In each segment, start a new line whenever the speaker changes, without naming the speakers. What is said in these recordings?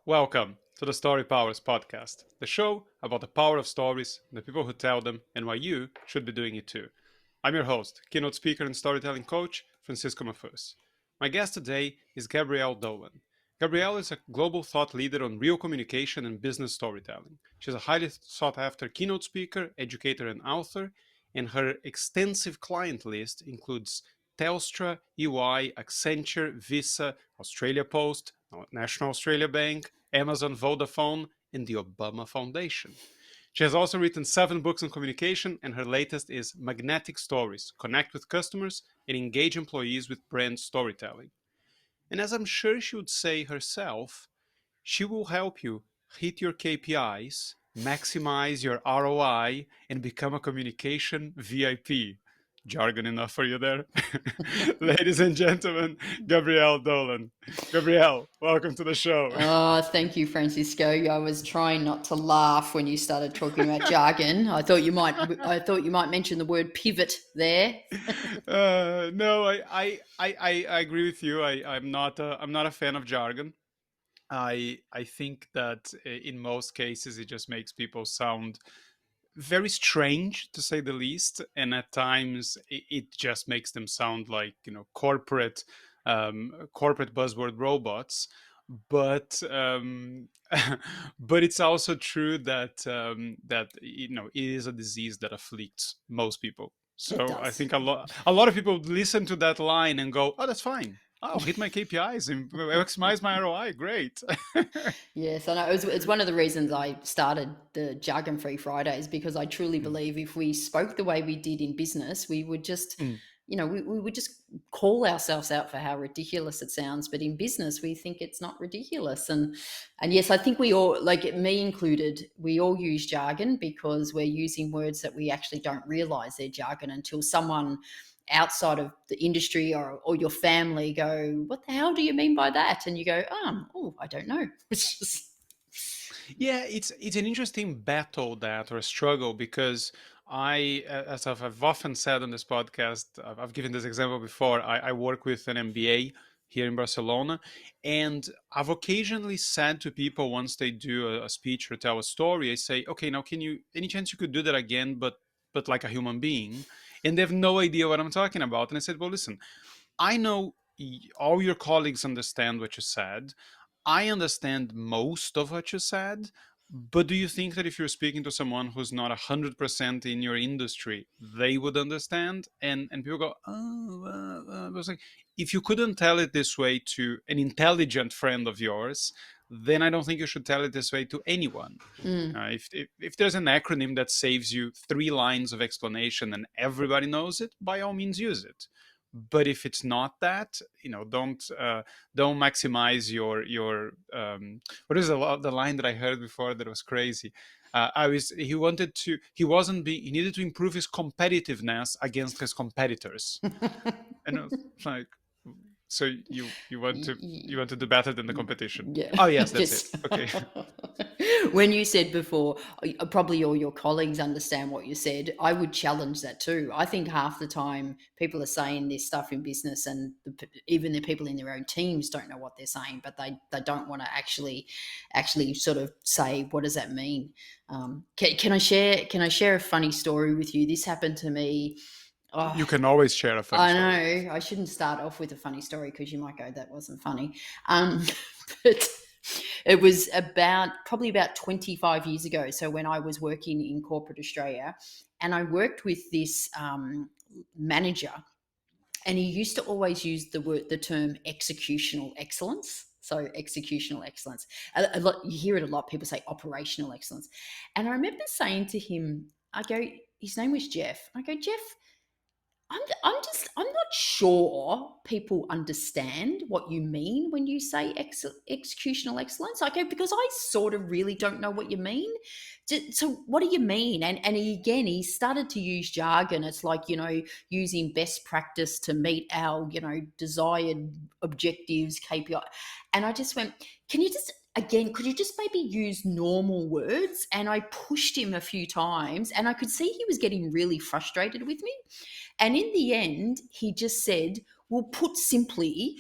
Welcome to the Storypowers Podcast, the show about the power of stories, the people who tell them, and why you should be doing it too. I'm your host, keynote speaker and storytelling coach, Francisco Mahfuz. My guest today is Gabrielle Dolan. Gabrielle is a global thought leader on real communication and business storytelling. She's a highly sought after keynote speaker, educator, and author, and her extensive client list includes Telstra, EY, Accenture, Visa, Australia Post, National Australia Bank, Amazon, Vodafone, and the Obama Foundation. She has also written 7 books on communication, and her latest is Magnetic Stories: Connect with Customers and Engage Employees with Brand Storytelling. And as I'm sure she would say herself, she will help you hit your KPIs, maximize your ROI, and become a communication VIP. Jargon enough for you there? Ladies and gentlemen, Gabrielle Dolan. Gabrielle, welcome to the show.
Oh, thank you, Francisco. I was trying not to laugh when you started talking about jargon. I thought you might. I thought you might mention the word pivot there.
No, I agree with you. I'm not a fan of jargon. I think that in most cases it just makes people sound very strange, to say the least, and at times it just makes them sound like corporate buzzword robots. But but it's also true that it is a disease that afflicts most people.
It
So I
does.
think a lot of people listen to that line and go, "Oh, that's fine. I'll hit my KPIs and maximize my ROI. Great."
Yes, I know. It's one of the reasons I started the Jargon Free Fridays, because I truly
Mm,
believe if we spoke the way we did in business, we would just,
mm.
we would just call ourselves out for how ridiculous it sounds. But in business, we think it's not ridiculous. And yes, I think we all, like me included, we all use jargon because we're using words that we actually don't realize they're jargon until someone outside of the industry or your family go, what the hell do you mean by that? And you go, oh, I don't know. It's just,
Yeah, it's an interesting battle, that, or a struggle, because as I've often said on this podcast, I've given this example before. I work with an MBA here in Barcelona, and I've occasionally said to people once they do a speech or tell a story, I say, "Okay, now any chance you could do that again, but like a human being?" And they have no idea what I'm talking about. And I said, "Well, listen, I know all your colleagues understand what you said. I understand most of what you said, but do you think that if you're speaking to someone who's not 100% in your industry, they would understand?" And people go, "Oh, I was like, if you couldn't tell it this way to an intelligent friend of yours, then I don't think you should tell it this way to anyone." If there's an acronym that saves you 3 lines of explanation and everybody knows it, by all means use it. But if it's not that, don't maximize your what is the line that I heard before that was crazy. He needed to improve his competitiveness against his competitors. And it was like, so you want to do better than the competition.
yeah,
Oh yes, that's it.
just
Okay.
when you said before, probably all your colleagues understand what you said. I would challenge that too. I think half the time people are saying this stuff in business, and even the people in their own teams don't know what they're saying, but they don't want to actually sort of say, what does that mean? Can I share a funny story with you? This happened to me. Oh,
You can always share a funny
I
story.
know I shouldn't start off with a funny story because you might go, that wasn't funny. Um, but it was probably about 25 years ago. So when I was working in corporate Australia, and I worked with this manager, and he used to always use the term executional excellence. So executional excellence. A lot, you hear it a lot. People say operational excellence. And I remember saying to him, I go, his name was Jeff. I go, Jeff, I'm not sure people understand what you mean when you say executional excellence. Okay, because I sort of really don't know what you mean. So what do you mean? And he started to use jargon. It's like, using best practice to meet our, desired objectives, KPI. And I just went, could you just maybe use normal words? And I pushed him a few times, and I could see he was getting really frustrated with me. And in the end, he just said, well, put simply,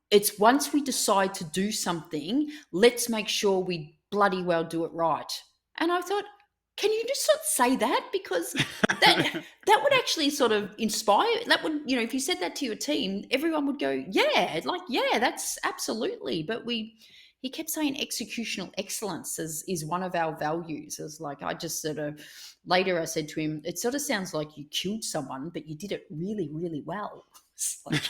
It's once we decide to do something, let's make sure we bloody well do it right. And I thought, can you just sort of say that? Because that would actually sort of inspire. That would, if you said that to your team, everyone would go, yeah, like, yeah, that's absolutely. But he kept saying executional excellence is one of our values. As like, I just sort of later I said to him, it sort of sounds like you killed someone, but you did it really, really well. It's like,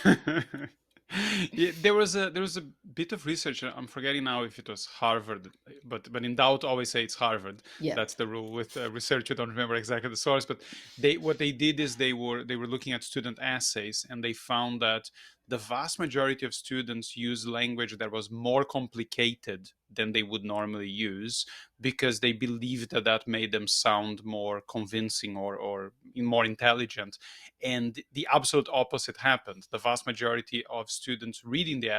Yeah, there was a bit of research. I'm forgetting now if it was Harvard, but in doubt, always say it's Harvard.
yeah,
That's the rule with research. You don't remember exactly the source, but what they did is they were looking at student essays, and they found that the vast majority of students use language that was more complicated than they would normally use because they believed that that made them sound more convincing or more intelligent. And the absolute opposite happened. The vast majority of students reading the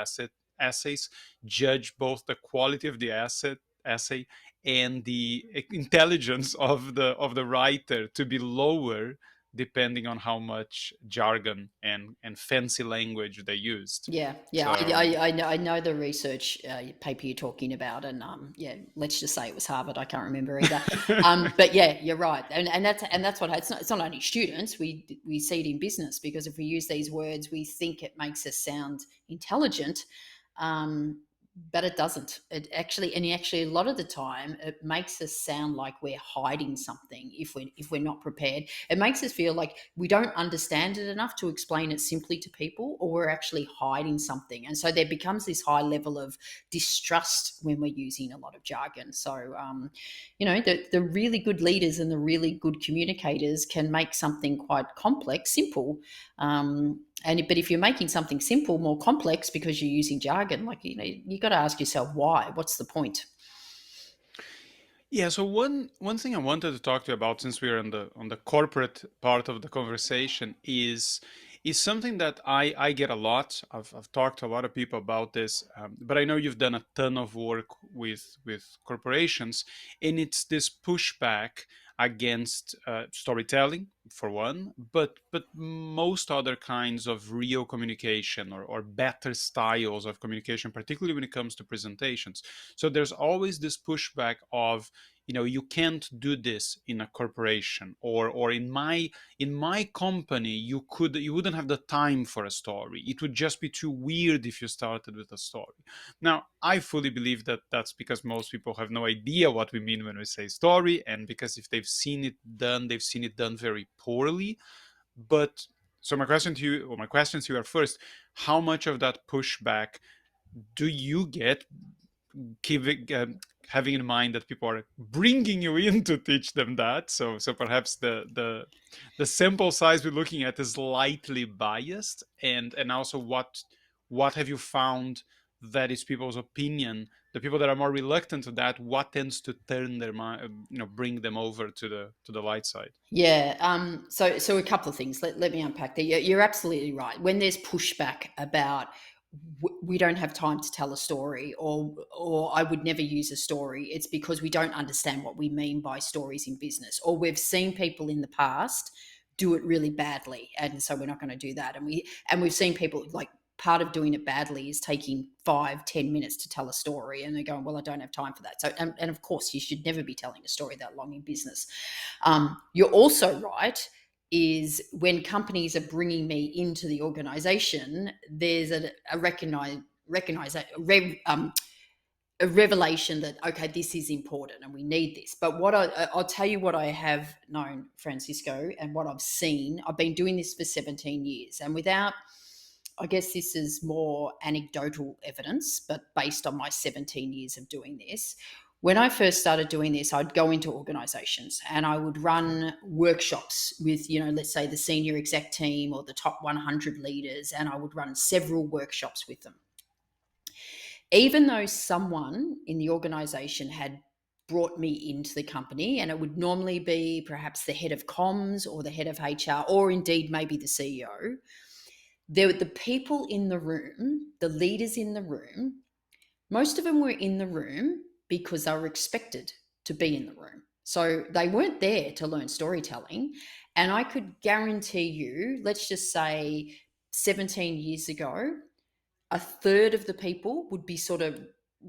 essays judge both the quality of the essay and the intelligence of the writer to be lower depending on how much jargon and fancy language they used.
yeah, yeah.
So
I know the research paper you're talking about, and yeah, let's just say it was Harvard. I can't remember either. But yeah, you're right, and that's what it's not only students. We see it in business because if we use these words, we think it makes us sound intelligent. But it doesn't. It actually, a lot of the time, it makes us sound like we're hiding something if we're not prepared. It makes us feel like we don't understand it enough to explain it simply to people, or we're actually hiding something. And so there becomes this high level of distrust when we're using a lot of jargon. So, the really good leaders and the really good communicators can make something quite complex simple. But if you're making something simple more complex because you're using jargon, like you got to ask yourself why. What's the point?
yeah, so one thing I wanted to talk to you about, since we're on the corporate part of the conversation, is something that I get a lot. I've talked to a lot of people about this, but I know you've done a ton of work with corporations, and it's this pushback against storytelling for one, but most other kinds of real communication or better styles of communication, particularly when it comes to presentations. So there's always this pushback of, you can't do this in a corporation, or in my company you wouldn't have the time for a story. It would just be too weird if you started with a story. Now, I fully believe that that's because most people have no idea what we mean when we say story, and because if they've seen it done very poorly. But so my questions to you are, first, how much of that pushback do you get, keeping having in mind that people are bringing you in to teach them that? So perhaps the sample size we're looking at is slightly biased, and also what have you found that is people's opinion, the people that are more reluctant to that, what tends to turn their mind, bring them over to the light side?
Yeah. So a couple of things. Let me unpack that. You're absolutely right. When there's pushback about we don't have time to tell a story, or I would never use a story, it's because we don't understand what we mean by stories in business, or we've seen people in the past do it really badly, and so we're not going to do that. And we've seen people, like, part of doing it badly is taking 5-10 minutes to tell a story, and they're going, well, I don't have time for that. So and of course you should never be telling a story that long in business. You're also right, is when companies are bringing me into the organization, there's a revelation that, okay, this is important and we need this. But I'll tell you what I have known, Francisco, and what I've seen. I've been doing this for 17 years, and I guess this is more anecdotal evidence, but based on my 17 years of doing this. When I first started doing this, I'd go into organizations and I would run workshops with, let's say the senior exec team or the top 100 leaders, and I would run several workshops with them. Even though someone in the organization had brought me into the company, and it would normally be perhaps the head of comms or the head of HR, or indeed maybe the CEO, the people in the room, the leaders in the room, most of them were in the room because they were expected to be in the room. So they weren't there to learn storytelling. And I could guarantee you, let's just say 17 years ago, A third of the people would be sort of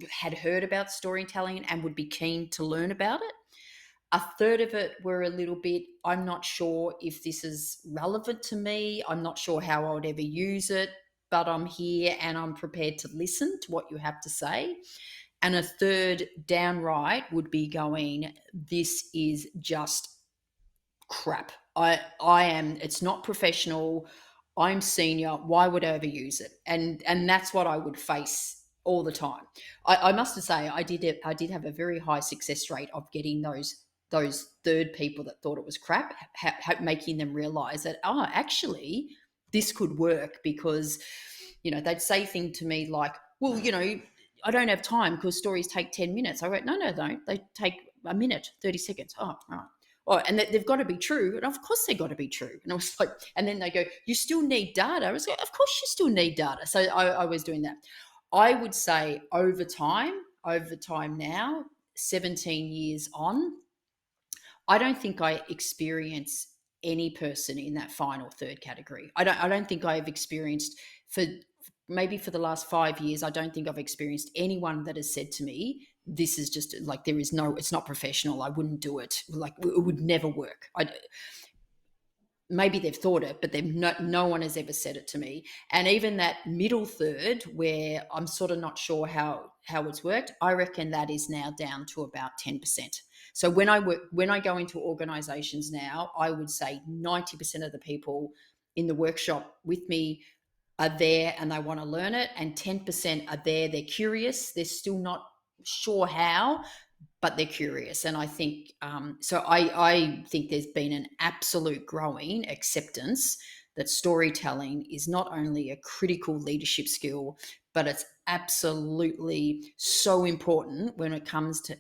had heard about storytelling and would be keen to learn about it. A third of it were a little bit, I'm not sure if this is relevant to me. I'm not sure how I would ever use it, but I'm here and I'm prepared to listen to what you have to say. And a third downright would be going, this is just crap. I am, it's not professional. I'm senior. Why would I ever use it? And that's what I would face all the time. I must say I did have a very high success rate of getting those third people that thought it was crap, making them realize that, oh, actually this could work, because they'd say things to me like, well, I don't have time because stories take 10 minutes. I went, no, don't. They take a minute, 30 seconds. Oh, all right. Oh, and they've got to be true. And of course they've got to be true. And I was like, and then they go, you still need data. I was like, of course you still need data. So I was doing that. I would say over time now, 17 years on, I don't think I experience any person in that final third category. I don't think I've experienced, for the last 5 years, I don't think I've experienced anyone that has said to me, this is just like, it's not professional. I wouldn't do it. Like, it would never work. Maybe they've thought it, but no one has ever said it to me. And even that middle third, where I'm sort of not sure how it's worked, I reckon that is now down to about 10%. So when I go into organizations now, I would say 90% of the people in the workshop with me are there and they want to learn it, and 10% are there, they're curious, they're still not sure how, but they're curious. And I think I think there's been an absolute growing acceptance that storytelling is not only a critical leadership skill, but it's absolutely so important when it comes to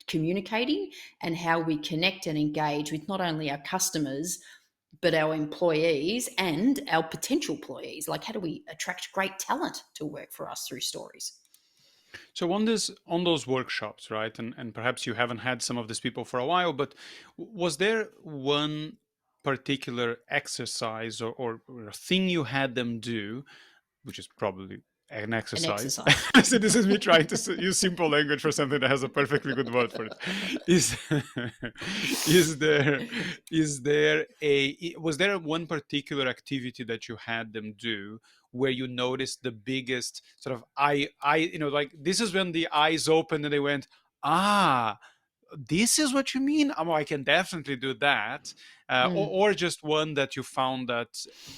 communicating and how we connect and engage with not only our customers, but our employees and our potential employees. Like, how do we attract great talent to work for us through stories?
So on those workshops, right? And perhaps you haven't had some of these people for a while, but was there one particular exercise or a thing you had them do, which is probably an
An
exercise?
exercise.
So this is me trying to use simple language for something that has a perfectly good word for it. Is is there was there one particular activity that you had them do where you noticed the biggest sort of like, this is when the eyes opened and they went, ah, this is what you mean. I can definitely do that.
Mm.
Or just one that you found that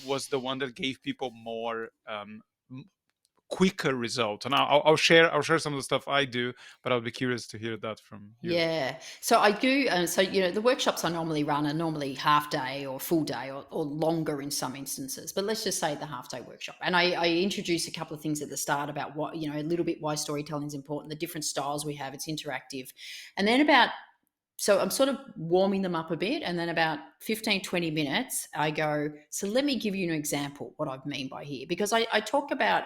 was the one that gave people more quicker results. And I'll share some of the stuff I do, but I'll be curious to hear that from you.
Yeah. So I do. The workshops I normally run are normally half day or full day, or longer in some instances. But let's just say the half day workshop. And I introduce a couple of things at the start about what, a little bit why storytelling is important, the different styles we have, it's interactive. And then so I'm sort of warming them up a bit. And then about 15, 20 minutes, I go, so let me give you an example what I mean by here. Because I talk about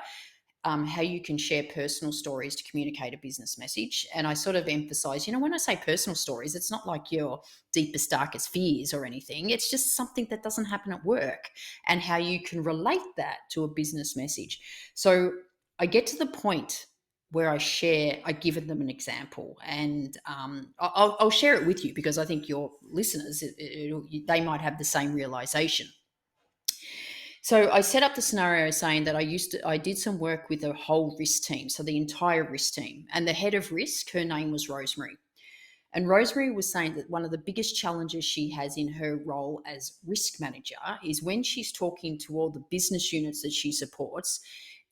how you can share personal stories to communicate a business message. And I sort of emphasize, when I say personal stories, it's not like your deepest, darkest fears or anything. It's just something that doesn't happen at work, and how you can relate that to a business message. So I get to the point where I give them an example, and I'll share it with you because I think your listeners, they might have the same realization. So I set up the scenario saying that I did some work with a whole risk team, so the entire risk team, and the head of risk, her name was Rosemary. And Rosemary was saying that one of the biggest challenges she has in her role as risk manager is when she's talking to all the business units that she supports.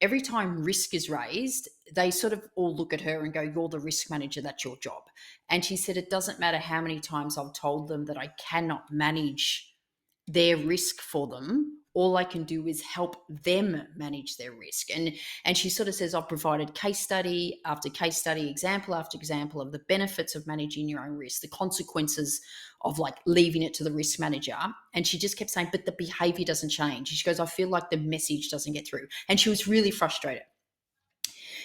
Every time risk is raised, they sort of all look at her and go, you're the risk manager, that's your job. And she said, it doesn't matter how many times I've told them that I cannot manage their risk for them. All I can do is help them manage their risk. And she sort of says, I've provided case study after case study, example after example of the benefits of managing your own risk, the consequences of like leaving it to the risk manager. And she just kept saying, but the behavior doesn't change. She goes, I feel like the message doesn't get through. And she was really frustrated.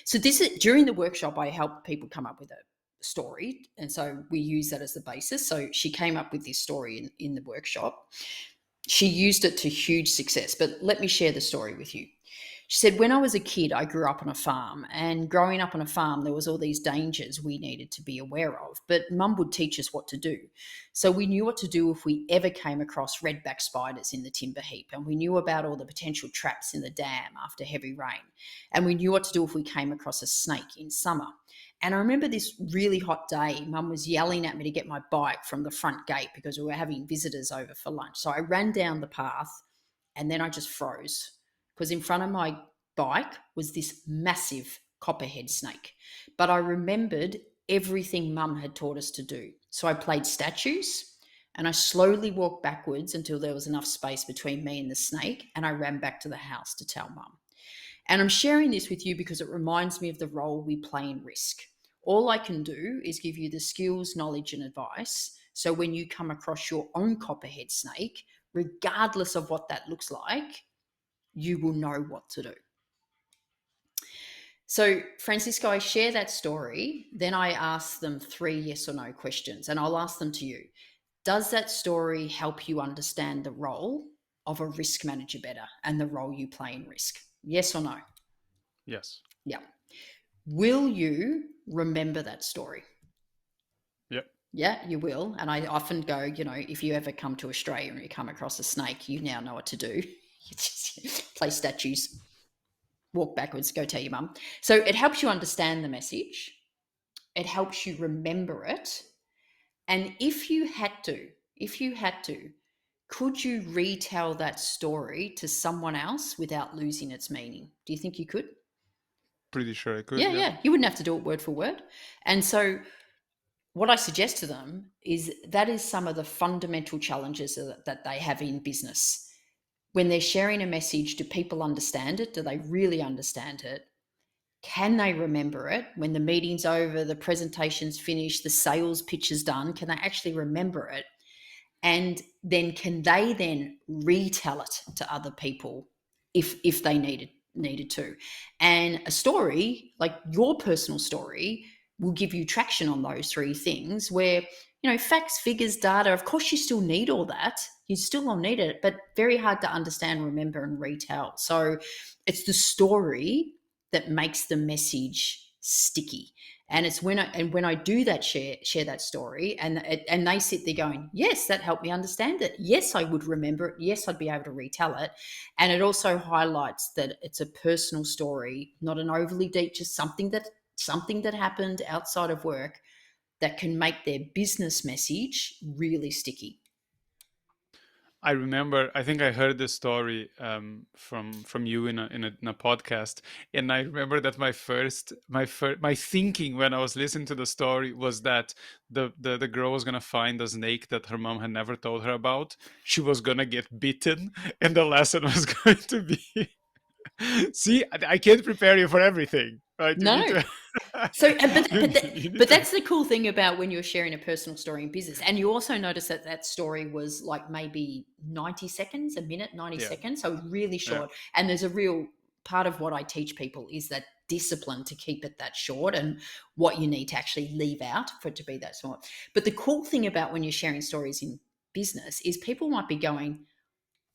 So during the workshop, I helped people come up with a story. And so we use that as the basis. So she came up with this story in the workshop. She used it to huge success, but let me share the story with you. She said, when I was a kid, I grew up on a farm, and growing up on a farm, there was all these dangers we needed to be aware of, but mum would teach us what to do. So we knew what to do if we ever came across redback spiders in the timber heap, and we knew about all the potential traps in the dam after heavy rain, and we knew what to do if we came across a snake in summer. And I remember this really hot day, mum was yelling at me to get my bike from the front gate because we were having visitors over for lunch. So I ran down the path and then I just froze because in front of my bike was this massive copperhead snake. But I remembered everything mum had taught us to do. So I played statues and I slowly walked backwards until there was enough space between me and the snake, and I ran back to the house to tell mum. And I'm sharing this with you because it reminds me of the role we play in risk. All I can do is give you the skills, knowledge, and advice. So when you come across your own copperhead snake, regardless of what that looks like, you will know what to do. So, Francisco, I share that story. Then I ask them 3 yes or no questions, and I'll ask them to you. Does that story help you understand the role of a risk manager better and the role you play in risk? Yes or no?
Yes.
Yeah. Will you remember that story?
Yep.
Yeah, you will. And I often go, if you ever come to Australia and you come across a snake, you now know what to do. You just play statues, walk backwards, go tell your mum. So it helps you understand the message. It helps you remember it. And if you had to, could you retell that story to someone else without losing its meaning? Do you think you could?
Pretty sure I could.
Yeah,
Yeah.
yeah. You wouldn't have to do it word for word. And so what I suggest to them is that is some of the fundamental challenges that they have in business. When they're sharing a message, do people understand it? Do they really understand it? Can they remember it? When the meeting's over, the presentation's finished, the sales pitch is done, can they actually remember it? And then can they then retell it to other people if they needed to? And a story, like your personal story, will give you traction on those 3 things where, facts, figures, data, of course you still need all that. You still will need it, but very hard to understand, remember, and retell. So it's the story that makes the message sticky. And it's when I do that, share that story, and they sit there going, yes, that helped me understand it. Yes, I would remember it. Yes, I'd be able to retell it. And it also highlights that it's a personal story, not an overly deep, just something that happened outside of work that can make their business message really sticky.
I remember. I think I heard this story from you in a podcast, and I remember that my thinking when I was listening to the story was that the girl was gonna find a snake that her mom had never told her about. She was gonna get bitten, and the lesson was going to be, see, I can't prepare you for everything, right? You
No.
need to.
So, but
you,
but
you need
but
to.
that's the cool thing about when you're sharing a personal story in business, and you also notice that story was like maybe 90 seconds, a minute, 90
Yeah.
seconds, so really
Yeah.
short. And there's a real part of what I teach people is that discipline to keep it that short, and what you need to actually leave out for it to be that short. But the cool thing about when you're sharing stories in business is people might be going,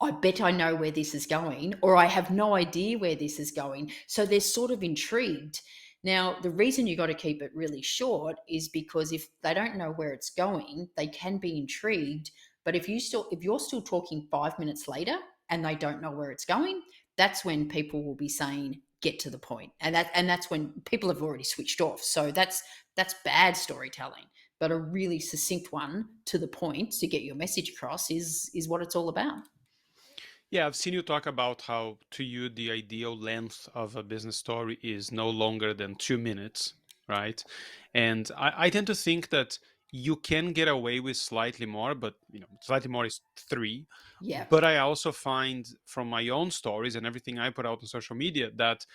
I bet I know where this is going, or I have no idea where this is going. So they're sort of intrigued. Now, the reason you got to keep it really short is because if they don't know where it's going, they can be intrigued. But if you're still talking 5 minutes later and they don't know where it's going, that's when people will be saying, get to the point. And that's when people have already switched off. So that's bad storytelling. But a really succinct one to the point to get your message across is what it's all about.
Yeah, I've seen you talk about how to you the ideal length of a business story is no longer than 2 minutes, right? And I tend to think that you can get away with slightly more, but slightly more is 3.
Yeah.
But I also find from my own stories and everything I put out on social media that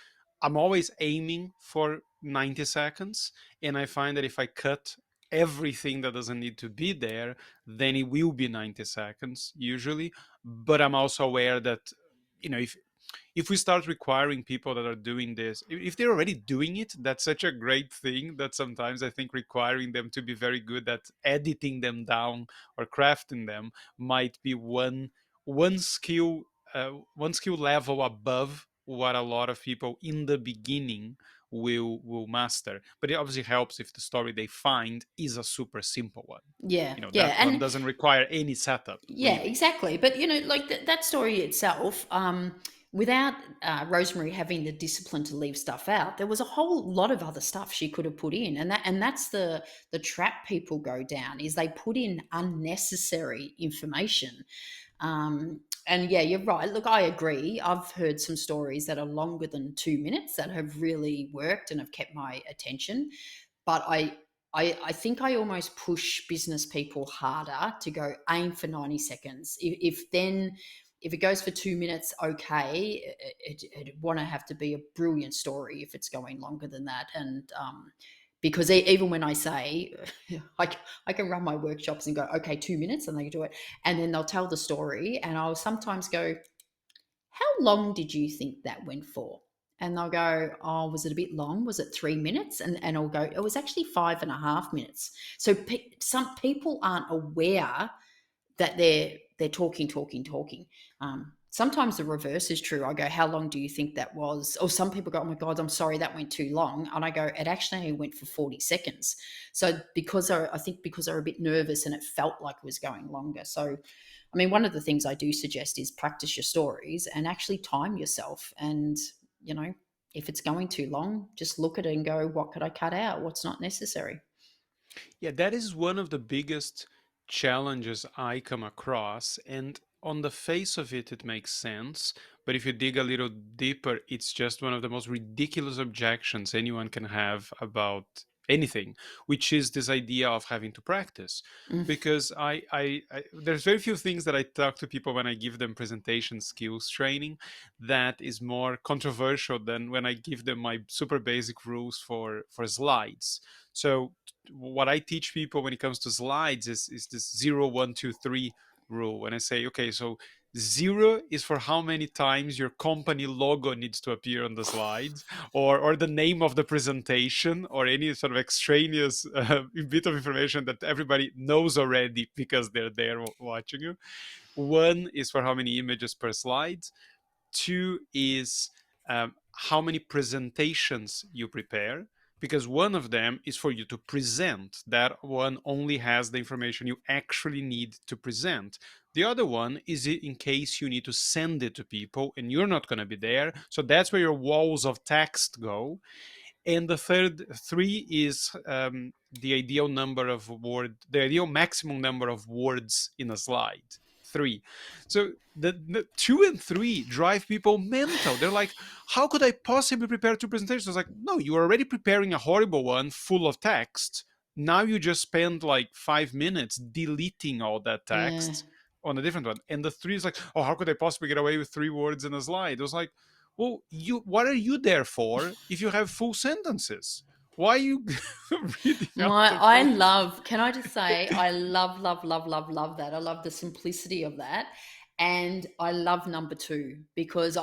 I'm always aiming for 90 seconds. And I find that if I cut everything that doesn't need to be there, then it will be 90 seconds usually. But I'm also aware that, if we start requiring people that are doing this, if they're already doing it, that's such a great thing that sometimes I think requiring them to be very good at editing them down or crafting them might be one skill level above what a lot of people in the beginning will master. But it obviously helps if the story they find is a super simple one.
Yeah,
That
yeah,
one
and
doesn't require any setup,
yeah,
really.
exactly. But like that story itself, without Rosemary having the discipline to leave stuff out, there was a whole lot of other stuff she could have put in, and that's the trap people go down, is they put in unnecessary information. And yeah, you're right. Look, I agree. I've heard some stories that are longer than 2 minutes that have really worked and have kept my attention. But I think I almost push business people harder to go aim for 90 seconds. If it goes for 2 minutes, okay, it'd want to have to be a brilliant story if it's going longer than that. And because even when I say, I can run my workshops and go, okay, 2 minutes, and they can do it. And then they'll tell the story, and I'll sometimes go, how long did you think that went for? And they'll go, oh, was it a bit long? Was it 3 minutes? And I'll go, it was actually 5.5 minutes. So some people aren't aware that they're talking. Sometimes the reverse is true. I go, how long do you think that was? Or some people go, oh my God, I'm sorry, that went too long. And I go, it actually only went for 40 seconds. So I think because they're a bit nervous and it felt like it was going longer. So, I mean, one of the things I do suggest is practice your stories and actually time yourself. And, you know, if it's going too long, just look at it and go, what could I cut out? What's not necessary?
Yeah, that is one of the biggest challenges I come across. And on the face of it, it makes sense. But if you dig a little deeper, it's just one of the most ridiculous objections anyone can have about anything, which is this idea of having to practice.
Mm.
Because there's very few things that I talk to people when I give them presentation skills training that is more controversial than when I give them my super basic rules for slides. So what I teach people when it comes to slides is this 0, 1, 2, 3 rule. When I say, okay, so 0 is for how many times your company logo needs to appear on the slides, or the name of the presentation, or any sort of extraneous bit of information that everybody knows already because they're there watching you. 1 is for how many images per slide. 2 is how many presentations you prepare, because one of them is for you to present. That one only has the information you actually need to present. The other one is in case you need to send it to people and you're not going to be there. So that's where your walls of text go. And the third 3 is the ideal maximum number of words in a slide. 3. So the 2 and 3 drive people mental. They're like, how could I possibly prepare 2 presentations? I was like, no, you are already preparing a horrible one full of text. Now you just spend like 5 minutes deleting all that
Yeah.
text on a different one. And the 3 is like, oh, how could I possibly get away with 3 words in a slide? It was like, well, what are you there for if you have full sentences? Why are you reading out the
I
full?
love, can I just say, I love that. I love the simplicity of that. And I love number two, because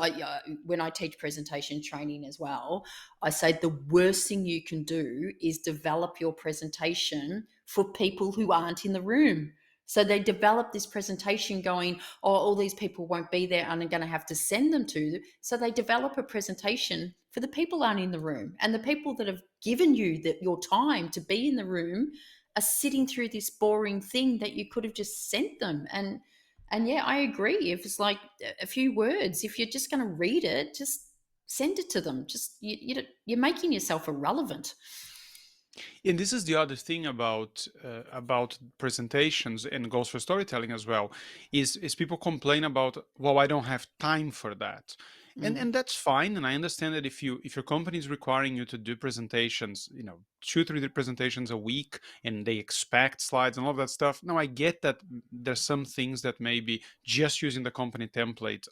when I teach presentation training as well, I say the worst thing you can do is develop your presentation for people who aren't in the room. So they develop this presentation going, oh, all these people won't be there and I'm going to have to send them to. So they develop a presentation for the people aren't in the room. And the people that have given you your time to be in the room are sitting through this boring thing that you could have just sent them. And yeah, I agree. If it's like a few words, if you're just going to read it, just send it to them. Just you're making yourself irrelevant.
And this is the other thing about presentations, and goes for storytelling as well, is people complain about, well, I don't have time for that.
Mm.
And that's fine. And I understand that if your company is requiring you to do presentations, 2, 3 presentations a week, and they expect slides and all of that stuff. Now I get that there's some things that maybe just using the company template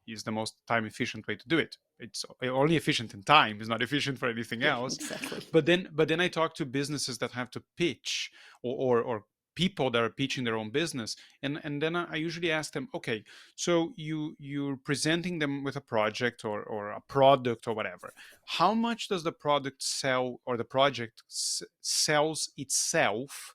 is the most time efficient way to do it. It's only efficient in time, it's not efficient for anything
Yeah,
else.
exactly.
But then I talk to businesses that have to pitch, or people that are pitching their own business, and then I usually ask them, okay, so you're presenting them with a project, or a product or whatever. How much does the product sell, or the project sells itself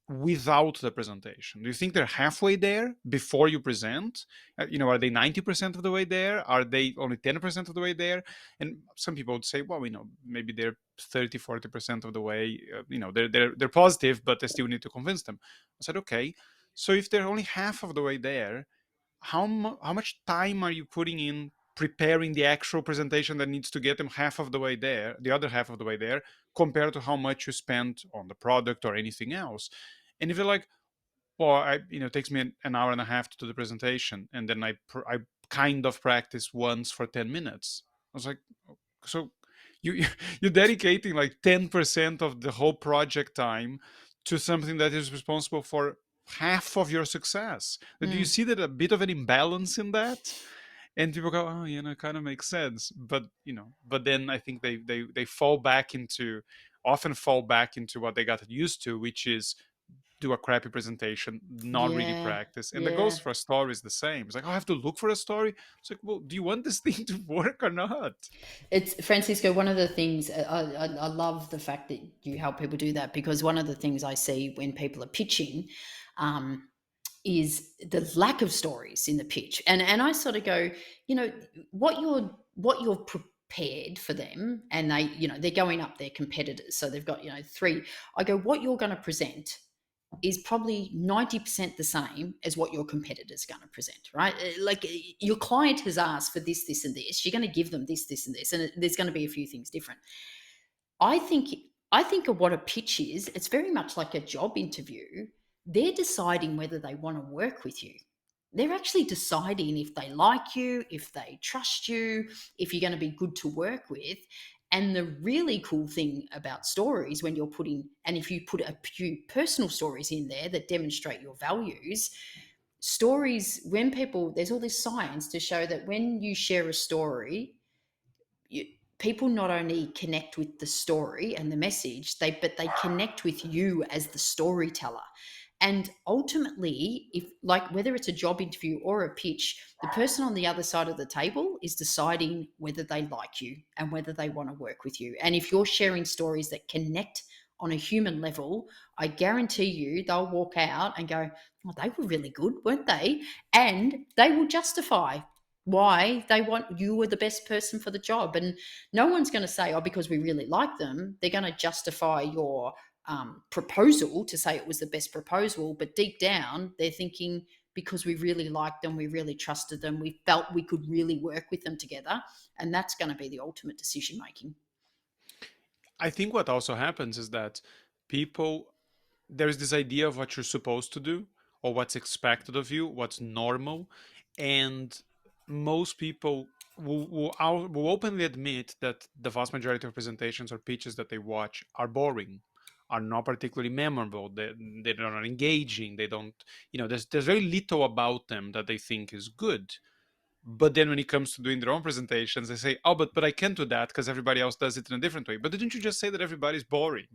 without the presentation? Do you think they're halfway there before you present? Are they 90% of the way there? Are they only 10% of the way there? And some people would say, well, maybe they're 30, 40% of the way. They're positive, but I still need to convince them. I said, okay. So if they're only half of the way there, how much time are you putting in preparing the actual presentation that needs to get them half of the way there, the other half of the way there, compared to how much you spent on the product or anything else? And if you're like, well, it takes me an hour and a half to do the presentation, and then I kind of practice once for 10 minutes. I was like, so you you're dedicating like 10% of the whole project time to something that is responsible for half of your success. Do you
Mm.
see that a bit of an imbalance in that? And people go, oh, it kind of makes sense. But then I think they often fall back into what they got used to, which is do a crappy presentation, not really
Yeah,
practice. And the
yeah.
goes for a story is the same. It's like, oh, I have to look for a story. It's like, well, do you want this thing to work or not?
It's Francisco. One of the things I love the fact that you help people do that, because one of the things I see when people are pitching, um, is the lack of stories in the pitch. And I sort of go, you know, what you're prepared for them, and they're going up their competitors. So they've got, three. I go, what you're going to present is probably 90% the same as what your competitor's going to present, right? Like, your client has asked for this, this, and this. You're going to give them this, this, and this, and there's going to be a few things different. I think I think of what a pitch is. It's very much like a job interview. They're deciding whether they want to work with you. They're actually deciding if they like you, if they trust you, if you're going to be good to work with. And the really cool thing about stories, when you're putting, and if you put a few personal stories in there that demonstrate your values, stories, when people, there's all this science to show that when you share a story, you, people not only connect with the story and the message, but they connect with you as the storyteller. And ultimately, if, like, whether it's a job interview or a pitch, the person on the other side of the table is deciding whether they like you and whether they want to work with you. And if you're sharing stories that connect on a human level, I guarantee you they'll walk out and go, oh, they were really good, weren't they? And they will justify why they want, you were the best person for the job. And no one's going to say, oh, because we really like them. They're going to justify your proposal to say it was the best proposal. But deep down, they're thinking, because we really liked them, we really trusted them, we felt we could really work with them together. And that's going to be the ultimate decision making.
I think what also happens is that people, there's this idea of what you're supposed to do or what's expected of you, what's normal. And most people will openly admit that the vast majority of presentations or pitches that they watch are boring, are not particularly memorable. They're not engaging. They don't, there's very little about them that they think is good. But then when it comes to doing their own presentations, they say, oh, but I can't do that because everybody else does it in a different way. But didn't you just say that everybody's boring?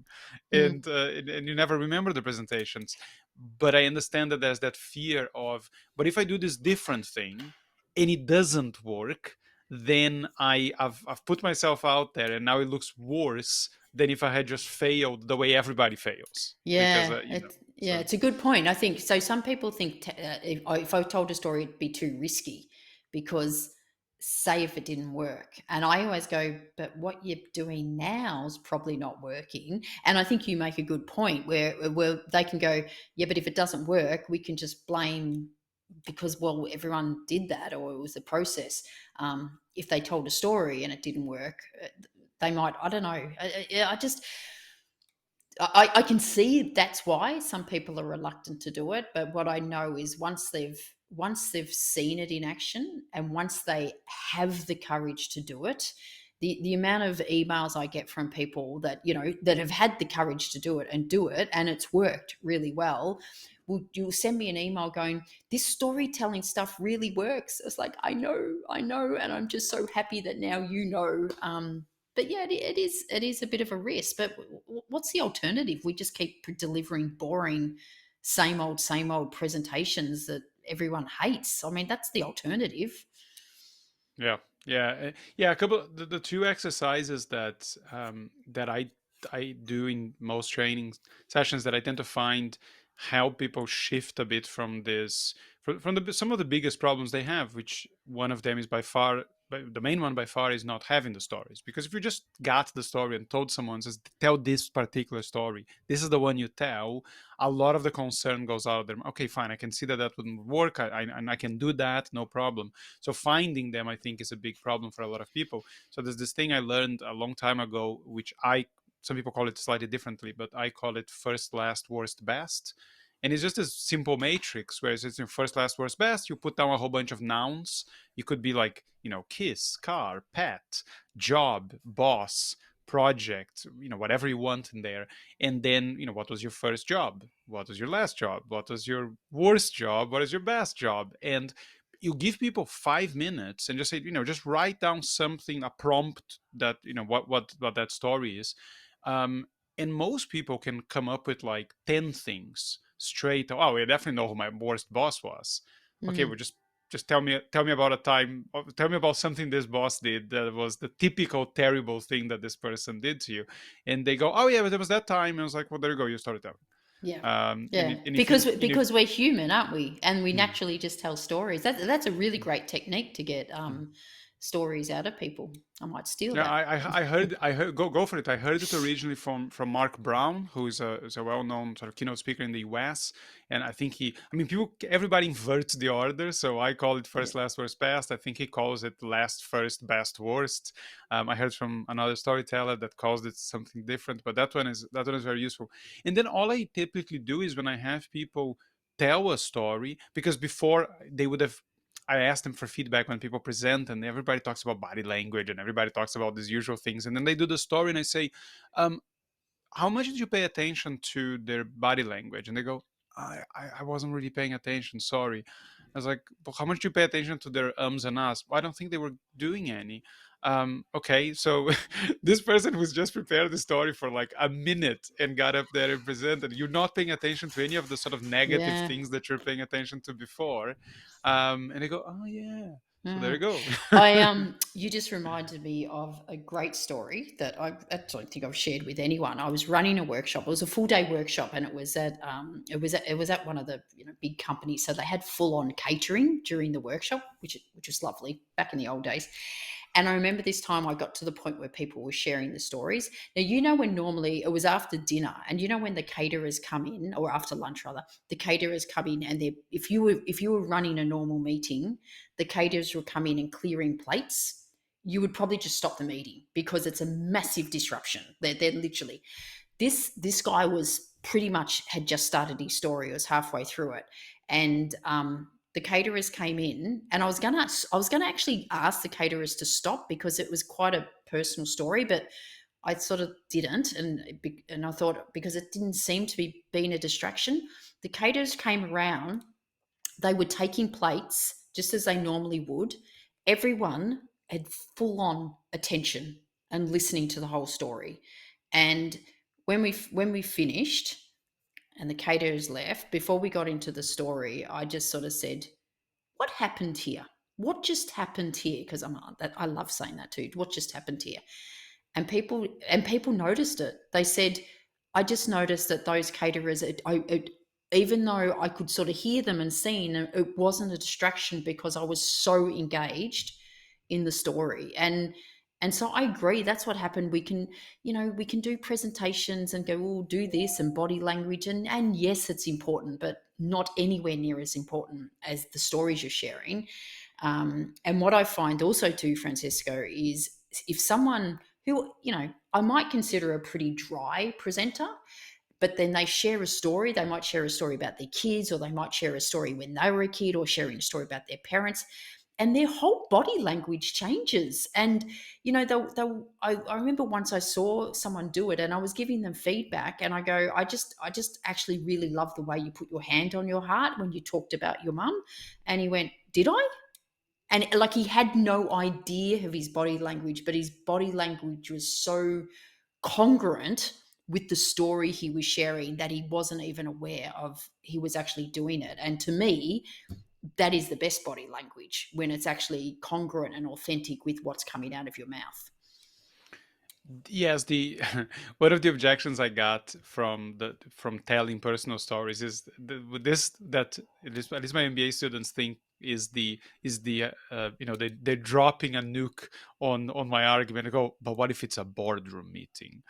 Mm.
And you never remember the presentations. But I understand that there's that fear of, but if I do this different thing and it doesn't work, then I've put myself out there and now it looks worse than if I had just failed the way everybody fails. Because,
Yeah,
so
it's a good point. I think so. Some people think if I told a story, it'd be too risky, because say if it didn't work, and I always go, but what you're doing now is probably not working. And I think you make a good point where they can go, yeah, but if it doesn't work, we can just blame, because, well, everyone did that, or it was the process. If they told a story and it didn't work, they might, I don't know. I just, I can see that's why some people are reluctant to do it. But what I know is once they've seen it in action, and once they have the courage to do it, the amount of emails I get from people that, that have had the courage to do it, and it's worked really well. You'll send me an email going, this storytelling stuff really works. It's like, I know, and I'm just so happy that now but yeah, it is a bit of a risk. But what's the alternative? We just keep delivering boring, same old presentations that everyone hates. I mean, that's the alternative.
yeah, yeah, yeah. A couple, the two exercises that I I do in most training sessions that I tend to find help people shift a bit from this, from some of the biggest problems they have, which one of them is by far, the main one by far is not having the stories. Because if you just got the story and told someone, says, tell this particular story, this is the one you tell, a lot of the concern goes out of them. Okay, fine, I can see that that wouldn't work, and I can do that, no problem. So finding them, I think, is a big problem for a lot of people. So there's this thing I learned a long time ago, which some people call it slightly differently, but I call it first, last, worst, best. And it's just a simple matrix where it's in first, last, worst, best. You put down a whole bunch of nouns. You could be like, kiss, car, pet, job, boss, project, whatever you want in there. And then, what was your first job? What was your last job? What was your worst job? What is your best job? And you give people 5 minutes and just say, just write down something, a prompt that, what that story is. um, and most people can come up with like 10 things straight. Oh, I definitely know who my worst boss was. Okay,
Mm.
well, just tell me about a time, tell me about something this boss did that was the typical terrible thing that this person did to you. And they go, oh yeah, but there was that time. And I was like, well, there you go, you started telling.
Yeah.
And,
Yeah,
and if
because
you know,
because we're human, aren't we? And we
mm,
naturally just tell stories. That's a really
mm,
great technique to get
mm.
stories out of people. I might steal
Yeah,
that.
I heard go for it. I heard it originally from Mark Brown, who is a well-known sort of keynote speaker in the US, and I think everybody inverts the order, so I call it
Yeah.
first, last, worst, best. I think he calls it last, first, best, worst. I heard from another storyteller that calls it something different, but that one is very useful. And then all I typically do is when I have people tell a story, because before they would have, I asked them for feedback when people present, and everybody talks about body language and everybody talks about these usual things. And then they do the story, and I say, um, how much did you pay attention to their body language? And they go, I wasn't really paying attention, sorry. I was like, but how much did you pay attention to their ums and ahs? Well, I don't think they were doing any. Okay, so this person who's just prepared the story for like a minute and got up there and presented, you're not paying attention to any of the sort of negative
Yeah.
things that you're paying attention to before. And they go, oh yeah. So there you
Mm.
go.
You just reminded me of a great story that I don't think I've shared with anyone. I was running a workshop. It was a full day workshop, and it was at one of the big companies. So they had full on catering during the workshop, which was lovely back in the old days. And I remember this time I got to the point where people were sharing the stories. Now, when normally it was after dinner, and when the caterers come in, or after lunch rather, the caterers come in, and if you were running a normal meeting, the caterers will come in and clearing plates. You would probably just stop the meeting because it's a massive disruption. They're literally, this guy was pretty much had just started his story. He was halfway through it, and the caterers came in, and I was gonna actually ask the caterers to stop because it was quite a personal story, but I sort of didn't, and I thought, because it didn't seem to be being a distraction. The caterers came around. They were taking plates just as they normally would. Everyone had full on attention and listening to the whole story. And when we finished and the caterers left, before we got into the story, I just sort of said, "What happened here? What just happened here?" Because I love saying that too. What just happened here? And people noticed it. They said, "I just noticed that those caterers, even though I could sort of hear them and see, it wasn't a distraction because I was so engaged in the story." And so I agree. That's what happened. We can do presentations and go, "Oh, do this," and body language, and yes, it's important, but not anywhere near as important as the stories you're sharing. And what I find also too, Francisco, is if someone who, I might consider a pretty dry presenter, but then they share a story. They might share a story about their kids, or they might share a story when they were a kid, or sharing a story about their parents, and their whole body language changes. And I remember once I saw someone do it, and I was giving them feedback, and I go, I just actually really love the way you put your hand on your heart when you talked about your mum. And he went, "Did I?" And like, he had no idea of his body language, but his body language was so congruent with the story he was sharing that he wasn't even aware of he was actually doing it. And to me, that is the best body language, when it's actually congruent and authentic with what's coming out of your mouth.
Yes, the one of the objections I got from telling personal stories is with this, that at least my MBA students think is the they're dropping a nuke on my argument. I go, but what if it's a boardroom meeting?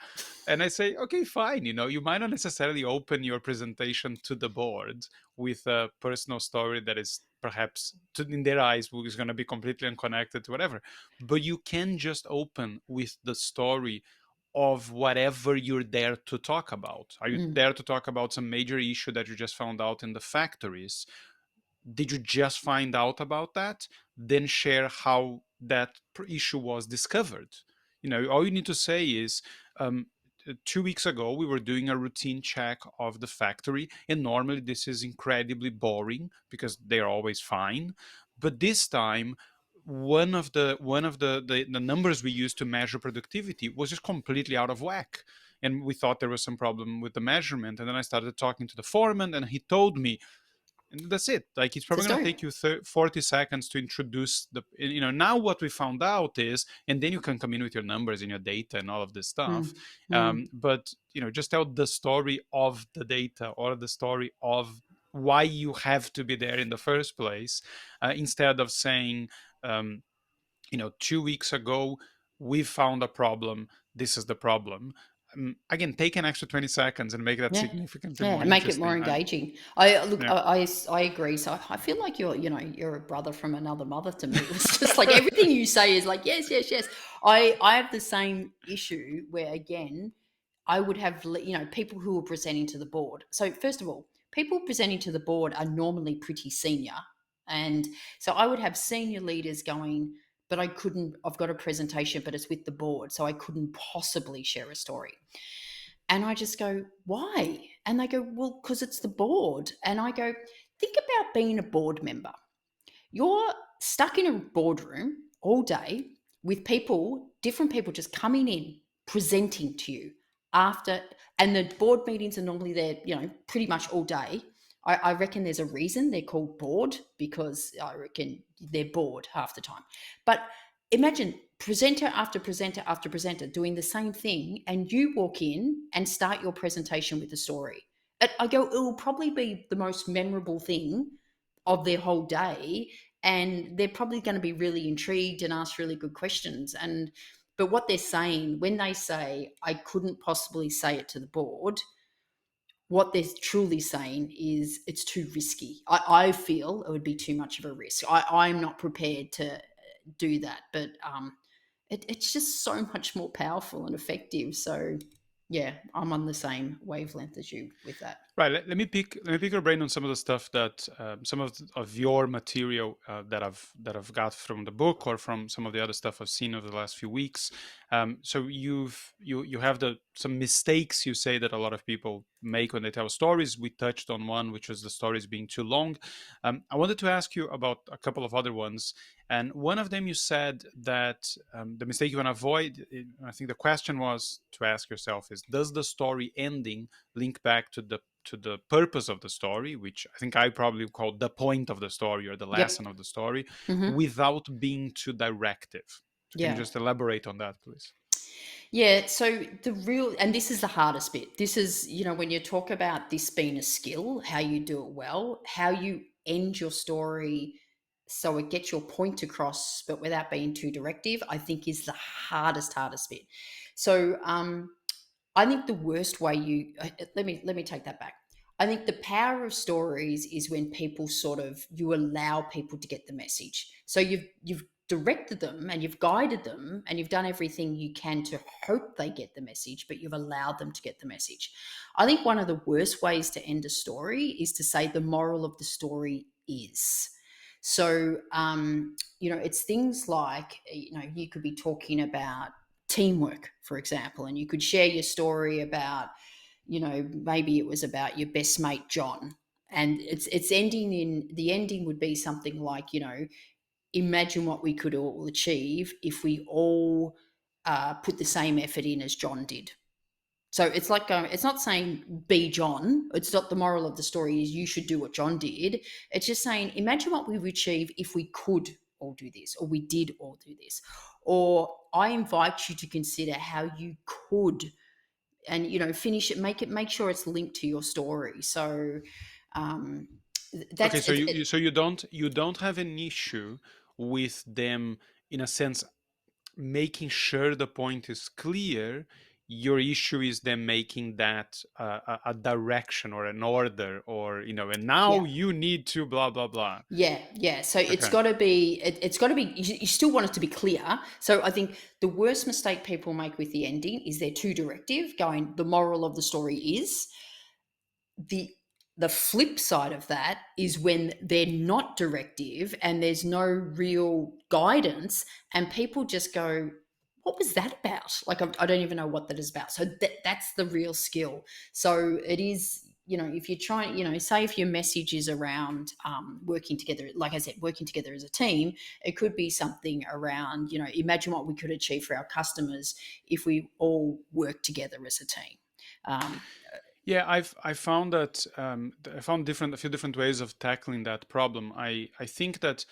And I say, okay, fine. You might not necessarily open your presentation to the board with a personal story that is perhaps in their eyes is going to be completely unconnected to whatever, but you can just open with the story of whatever you're there to talk about. Are you
Mm,
there to talk about some major issue that you just found out in the factories? Did you just find out about that? Then share how that issue was discovered. All you need to say is, 2 weeks ago we were doing a routine check of the factory, and normally this is incredibly boring because they're always fine, but this time one of the numbers we used to measure productivity was just completely out of whack, and we thought there was some problem with the measurement. And then I started talking to the foreman, and he told me, and that's it. Like, it's
it's a
probably going to
story.
take you 40 seconds to introduce now what we found out is, and then you can come in with your numbers and your data and all of this stuff.
Mm, mm.
But just tell the story of the data, or the story of why you have to be there in the first place, instead of saying, um, 2 weeks ago we found a problem, this is the problem. Again, take an extra 20 seconds and make that
Yeah.
significantly
Yeah,
more
and make it more
interesting.
engaging. I look,
Yeah.
I agree. So I feel like you're a brother from another mother to me. It's just like everything you say is like yes, yes, yes. I have the same issue where again I would have people who are presenting to the board. So first of all, people presenting to the board are normally pretty senior, and so I would have senior leaders going, but I couldn't. I've got a presentation, but it's with the board, so I couldn't possibly share a story. And I just go, why? And they go, well, because it's the board. And I go, think about being a board member. You're stuck in a boardroom all day with people, different people just coming in, presenting to you after, and the board meetings are normally there, pretty much all day. I reckon there's a reason they're called board because I reckon they're bored half the time. But imagine presenter after presenter after presenter doing the same thing, and you walk in and start your presentation with a story. I go, it will probably be the most memorable thing of their whole day, and they're probably going to be really intrigued and ask really good questions. But what they're saying when they say I couldn't possibly say it to the board, what they're truly saying is it's too risky. I feel it would be too much of a risk. I'm not prepared to do that, but it's just so much more powerful and effective. So yeah, I'm on the same wavelength as you with that.
Right. Let me pick your brain on some of the stuff that, some of your material, that I've got from the book, or from some of the other stuff I've seen over the last few weeks. So you have some mistakes you say that a lot of people make when they tell stories. We touched on one, which was the stories being too long. I wanted to ask you about a couple of other ones, and one of them you said that, the mistake you want to avoid. I think the question was to ask yourself is, does the story ending link back to the purpose of the story, which I think I probably call the point of the story or the
Yep.
lesson of the story,
Hmm.
without being too directive. So can you
Yeah.
just elaborate on that, please?
Yeah, so the real, and this is the hardest bit. This is, when you talk about this being a skill, how you do it well, how you end your story so it gets your point across, but without being too directive, I think is the hardest bit. So, I think the worst way let me take that back. I think the power of stories is when people sort of you allow people to get the message. So you've directed them and you've guided them and you've done everything you can to hope they get the message, but you've allowed them to get the message. I think one of the worst ways to end a story is to say the moral of the story is. So it's things like you could be talking about teamwork, for example, and you could share your story about, maybe it was about your best mate John, and it's ending in the ending would be something like, imagine what we could all achieve if we all put the same effort in as John did. So it's like it's not saying be John. It's not the moral of the story is you should do what John did. It's just saying imagine what we would achieve if we could all do this or we did all do this. or I invite you to consider how you could, and finish it, make sure it's linked to your story. So um,
Okay,
that's
so you don't have an issue with them, in a sense, making sure the point is clear. Your issue is them making that a direction or an order, or and now
yeah.
you need to blah blah blah.
Yeah, yeah. So it's
Okay.
got to be. It's got to be. You still want it to be clear. So I think the worst mistake people make with the ending is they're too directive. Going, the moral of the story is, the the flip side of that is when they're not directive and there's no real guidance, and people just go, what was that about? Like, I don't even know what that is about. So that's the real skill. So it is, if you're trying, say if your message is around working together, like I said, working together as a team, it could be something around, imagine what we could achieve for our customers if we all work together as a team. um,
Yeah, I found that I found a few different ways of tackling that problem. I think that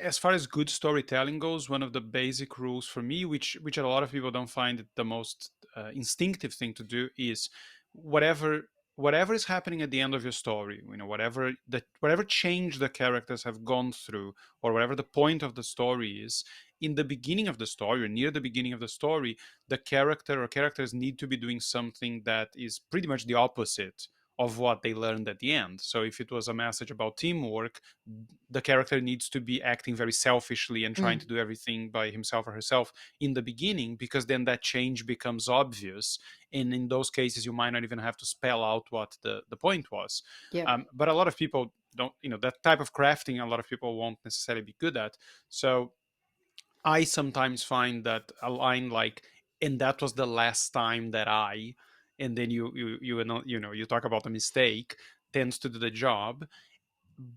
as far as good storytelling goes, one of the basic rules for me, which a lot of people don't find it the most instinctive thing to do, is whatever whatever is happening at the end of your story, whatever change the characters have gone through, or whatever the point of the story is, in the beginning of the story or near the beginning of the story, the character or characters need to be doing something that is pretty much the opposite of what they learned at the end. So if it was a message about teamwork, the character needs to be acting very selfishly and trying to
mm,
do everything by himself or herself in the beginning, because then that change becomes obvious. And in those cases, you might not even have to spell out what the point was.
yeah.
But a lot of people don't, that type of crafting, a lot of people won't necessarily be good at. So I sometimes find that a line like, "and that was the last time that I," and then you talk about a mistake, tends to do the job.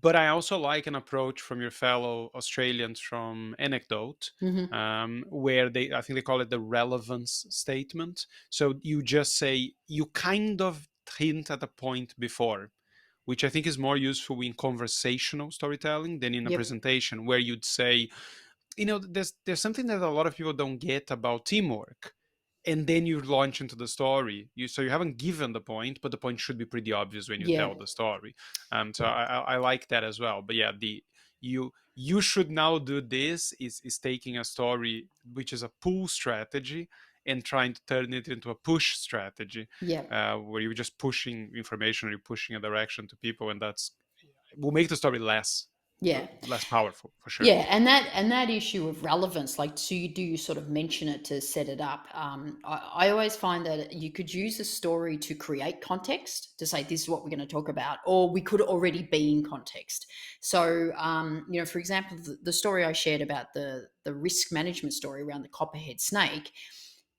But I also like an approach from your fellow Australians from Anecdote,
Hmm.
where I think they call it the relevance statement. So you just say, you kind of hint at a point before, which I think is more useful in conversational storytelling than in a
Yep.
presentation, where you'd say, there's something that a lot of people don't get about teamwork, and then you launch into the story. You haven't given the point, but the point should be pretty obvious when you
Yeah.
tell the story. So I like that as well. But yeah, the you should now do this is taking a story which is a pull strategy and trying to turn it into a push strategy,
Yeah.
where you're just pushing information or you're pushing a direction to people, and that's will make the story
Yeah.
less powerful for sure.
Yeah, and that issue of relevance, like, so you sort of mention it to set it up. I always find that you could use a story to create context, to say this is what we're going to talk about, or we could already be in context. So, for example, the story I shared about the risk management story around the copperhead snake.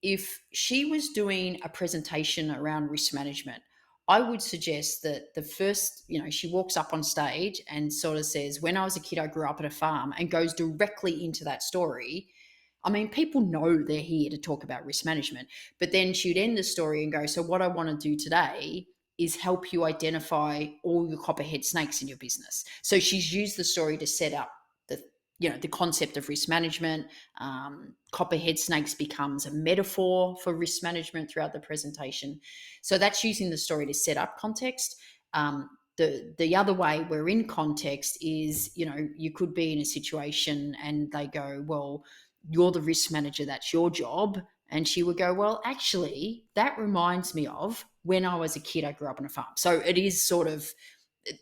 If she was doing a presentation around risk management, I would suggest that the first, she walks up on stage and sort of says, when I was a kid, I grew up at a farm, and goes directly into that story. I mean, people know they're here to talk about risk management, but then she'd end the story and go, so what I want to do today is help you identify all your copperhead snakes in your business. So she's used the story to set up the, the concept of risk management. Copperhead snakes becomes a metaphor for risk management throughout the presentation. So that's using the story to set up context. The other way we're in context is, you could be in a situation and they go, well, you're the risk manager, that's your job. And she would go, well, actually, that reminds me of when I was a kid, I grew up on a farm. So it is sort of,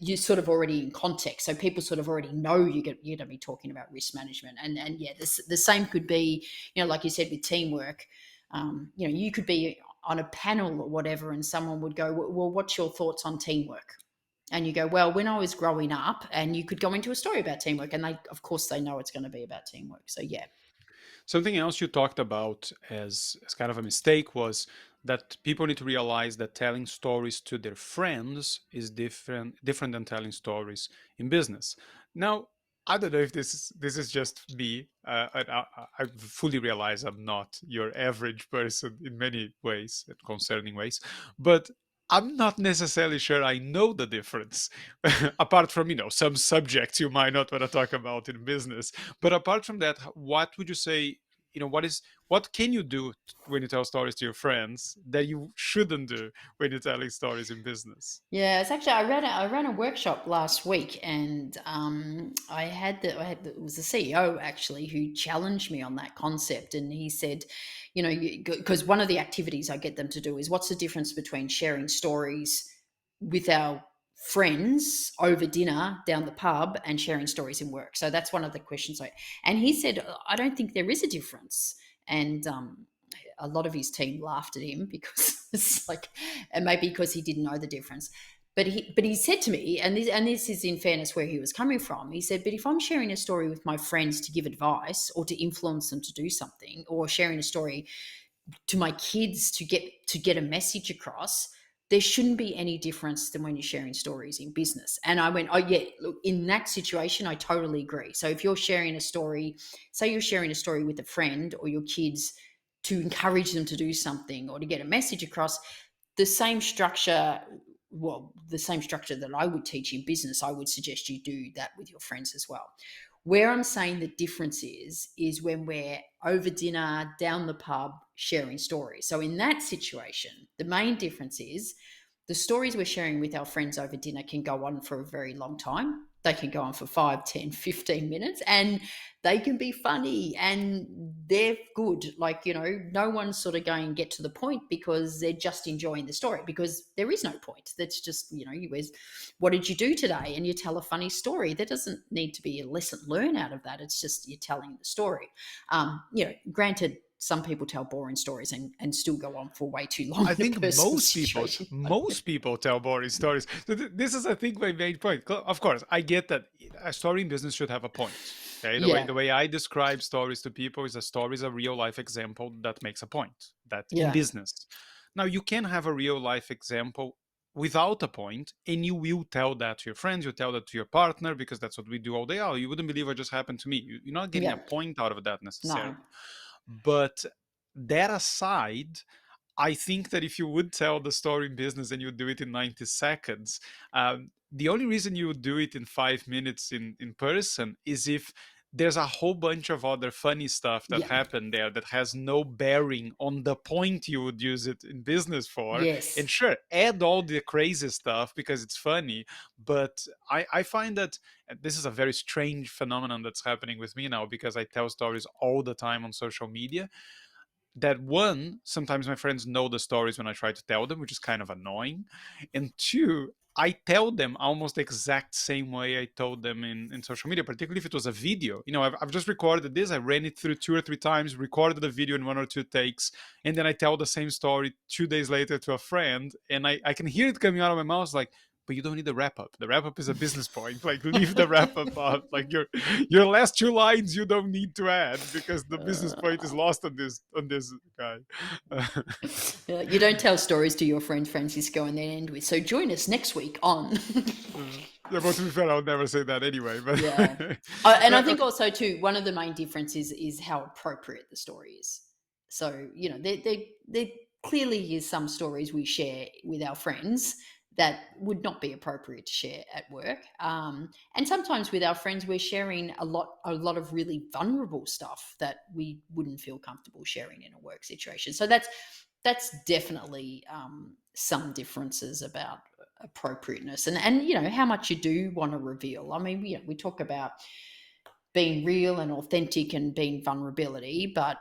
you're sort of already in context. So people sort of already know you're going to be talking about risk management. And yeah, the same could be, like you said, with teamwork. You could be on a panel or whatever, and someone would go, well, what's your thoughts on teamwork? And you go, well, when I was growing up, and you could go into a story about teamwork, and they, of course, they know it's going to be about teamwork. So yeah.
Something else you talked about as kind of a mistake was that people need to realize that telling stories to their friends is different than telling stories in business. Now, I don't know if this is just me. I fully realize I'm not your average person in many ways, in concerning ways, but I'm not necessarily sure I know the difference. Apart from some subjects you might not want to talk about in business, but apart from that, what would you say what can you do when you tell stories to your friends that you shouldn't do when you're telling stories in business?
Yeah, it's actually I ran a workshop last week, and it was the CEO actually who challenged me on that concept, and he said, because one of the activities I get them to do is what's the difference between sharing stories with our friends over dinner down the pub and sharing stories in work. So that's one of the questions and he said, I don't think there is a difference. And a lot of his team laughed at him because it's like, and maybe because he didn't know the difference. But he said to me, and this is in fairness where he was coming from. He said, but if I'm sharing a story with my friends to give advice or to influence them to do something, or sharing a story to my kids to get a message across, there shouldn't be any difference than when you're sharing stories in business. And I went, oh yeah, look, in that situation, I totally agree. So if you're sharing a story, say you're sharing a story with a friend or your kids to encourage them to do something or to get a message across, the same structure, the same structure that I would teach in business, I would suggest you do that with your friends as well. Where I'm saying the difference is when we're over dinner, down the pub, sharing stories. So in that situation, the main difference is the stories we're sharing with our friends over dinner can go on for a very long time. They can go on for 5, 10, 15 minutes, and they can be funny and they're good. Like, no one's sort of going to get to the point because they're just enjoying the story, because there is no point. That's just, what did you do today? And you tell a funny story. There doesn't need to be a lesson learned out of that. It's just you're telling the story. Granted, some people tell boring stories and still go on for way too long
I
in a
think
personal situation.
most people tell boring stories. So this is, I think, my main point. Of course, I get that a story in business should have a point. Okay, the way
Yeah,
the way I describe stories to people is a story is a real life example that makes a point. That in
yeah,
business, now you can have a real life example without a point, and you will tell that to your friends. You tell that to your partner because that's what we do all day. Oh, you wouldn't believe what just happened to me. You're not getting a
yeah.
point out of that
No,
necessarily, but that aside, I think that if you would tell the story in business and you would do it in 90 seconds, the only reason you would do it in 5 minutes in person is if there's a whole bunch of other funny stuff that
yeah,
happened there that has no bearing on the point you would use it in business for. And
yes,
sure, add all the crazy stuff because it's funny. But I find that this is a very strange phenomenon that's happening with me now because I tell stories all the time on social media, that one, sometimes my friends know the stories when I try to tell them, which is kind of annoying. And two, I tell them almost the exact same way I told them in social media, particularly if it was a video. I've just recorded this, I ran it through 2 or 3 times, recorded the video in 1 or 2 takes, and then I tell the same story 2 days later to a friend, and I can hear it coming out of my mouth like, but you don't need the wrap up. The wrap up is a business point. Like, leave the wrap up out. Like, your last 2 lines you don't need to add because the business point is lost on this guy.
You don't tell stories to your friend Francisco and then end with, so join us next week on.
Yeah, but to be fair, I would never say that anyway. But
Yeah. And I think also too, one of the main differences is how appropriate the story is. So, there clearly is some stories we share with our friends that would not be appropriate to share at work. And sometimes with our friends, we're sharing a lot of really vulnerable stuff that we wouldn't feel comfortable sharing in a work situation. So that's definitely some differences about appropriateness and how much you do want to reveal. I mean, we talk about being real and authentic and being vulnerability, but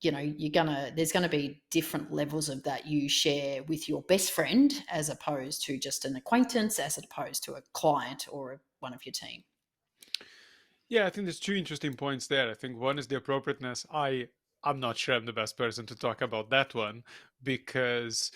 there's gonna be different levels of that you share with your best friend as opposed to just an acquaintance, as opposed to a client or one of your team.
yeah, I think there's two interesting points there. I think one is the appropriateness. I'm not sure I'm the best person to talk about that one because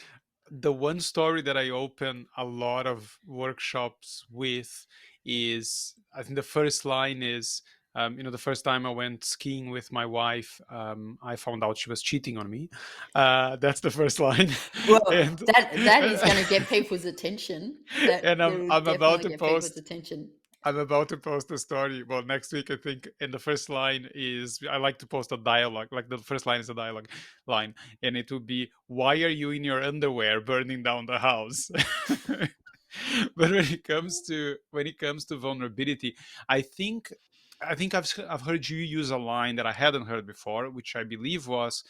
the one story that I open a lot of workshops with is, I think the first line is, the first time I went skiing with my wife, I found out she was cheating on me. That's the first line,
Well,
and
that is going to get people's attention. That
and I'm
will
I'm about
definitely
to
get people's
post.
attention.
I'm about to post a story. Well, next week, I think. And the first line is, I like to post a dialogue. Like, the first line is a dialogue line. And it would be, why are you in your underwear burning down the house? But when it comes to vulnerability, I think I think I've heard you use a line that I hadn't heard before, which I believe was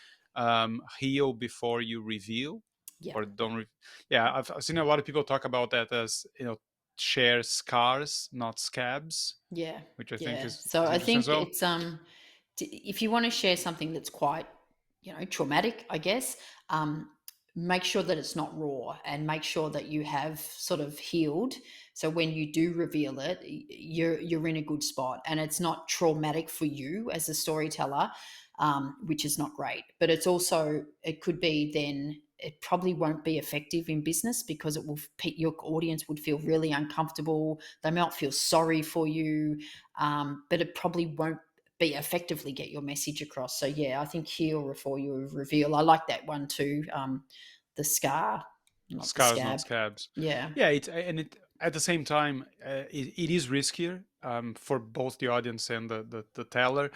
heal before you reveal,
Yeah,
or don't. Yeah, I've seen a lot of people talk about that as, share scars, not scabs,
yeah,
which I think
yeah.
is
So
is
I
interesting as
think
well.
it's if you want to share something that's quite, traumatic, I guess, make sure that it's not raw, and make sure that you have sort of healed. So when you do reveal it, you're in a good spot, and it's not traumatic for you as a storyteller, which is not great. But it's also, it could be then it probably won't be effective in business, because it will, your audience would feel really uncomfortable. They might feel sorry for you, but it probably won't be effectively get your message across. So yeah, I think heal before you reveal. I like that one too. The scar, not the
Scars, not
scab.
scabs.
Yeah.
Yeah, it at the same time, it is riskier, for both the audience and the teller,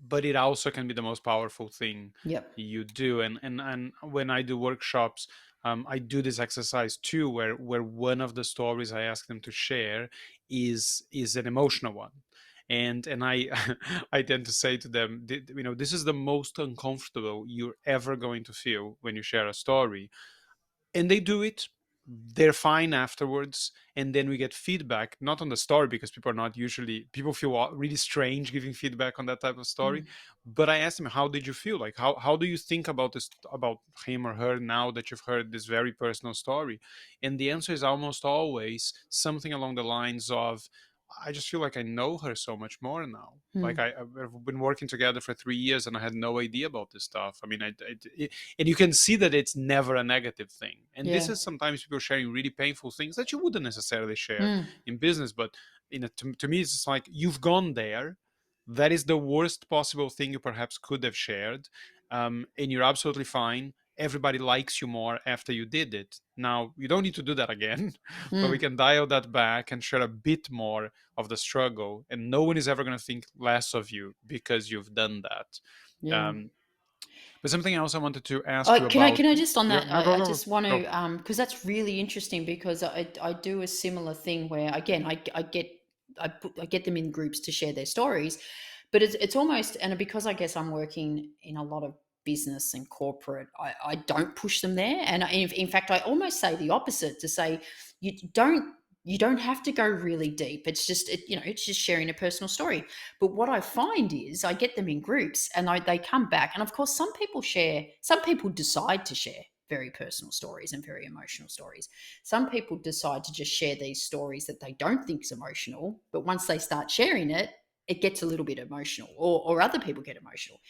but it also can be the most powerful thing
Yep.
you do. And when I do workshops, I do this exercise too, where one of the stories I ask them to share is an emotional one. And I I tend to say to them, this is the most uncomfortable you're ever going to feel when you share a story, and they do it. They're fine afterwards, and then we get feedback, not on the story, because people are not usually, people feel really strange giving feedback on that type of story.
Mm.
But I asked them, how did you feel, like how do you think about this, about him or her, now that you've heard this very personal story? And the answer is almost always something along the lines of, I just feel like I know her so much more now. Like
Mm.
I've been working together for 3 years, and I had no idea about this stuff. I mean, and you can see that it's never a negative thing. And this
Yeah.
is sometimes people sharing really painful things that you wouldn't necessarily share
Mm.
in business. But to me, it's just like, you've gone there. That is the worst possible thing you perhaps could have shared, and you're absolutely fine. Everybody likes you more after you did it. Now you don't need to do that again, but we
Mm.
can dial that back and share a bit more of the struggle, and no one is ever going to think less of you because you've done that.
Yeah.
um, but something else I wanted to ask you
Can I
about.
can I just on
Yeah,
that?
no, go,
I
go,
just want
go.
to, because that's really interesting, because I do a similar thing where, again, I get them in groups to share their stories, but it's almost, and because I guess I'm working in a lot of business and corporate, I don't push them there, and in fact I almost say the opposite, to say you don't have to go really deep. It's just, it's just sharing a personal story. But what I find is I get them in groups, and they come back. And of course, some people decide to share very personal stories and very emotional stories. Some people decide to just share these stories that they don't think is emotional. But once they start sharing it, it gets a little bit emotional, or other people get emotional.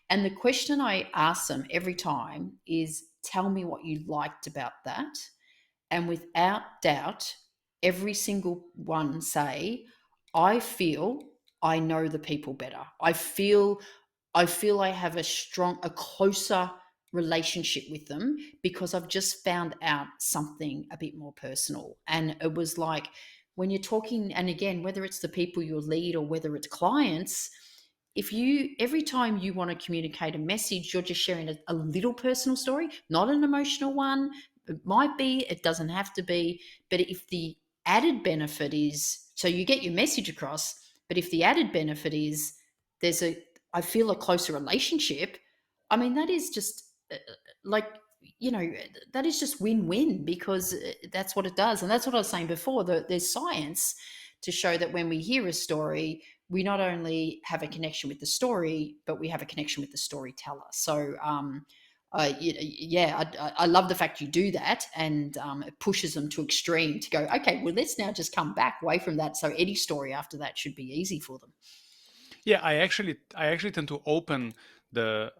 And the question I ask them every time is, tell me what you liked about that. And without doubt, every single one say, I feel I know the people better. I feel I have a closer relationship with them, because I've just found out something a bit more personal. And it was like, when you're talking, and again, whether it's the people you lead or whether it's clients, if you, every time you want to communicate a message, you're just sharing a little personal story, not an emotional one. It might be, it doesn't have to be. But if the added benefit is, so you get your message across, but if the added benefit is, there's a, I feel a closer relationship, I mean, that is just like, you know, that is just win-win, because that's what it does. And that's what I was saying before, that there's science to show that when we hear a story, we not only have a connection with the story, but we have a connection with the storyteller. So, yeah, I love the fact you do that, and it pushes them to extreme to go, okay, well, let's now just come back away from that. So any story after that should be easy for them.
Yeah, I actually tend to open the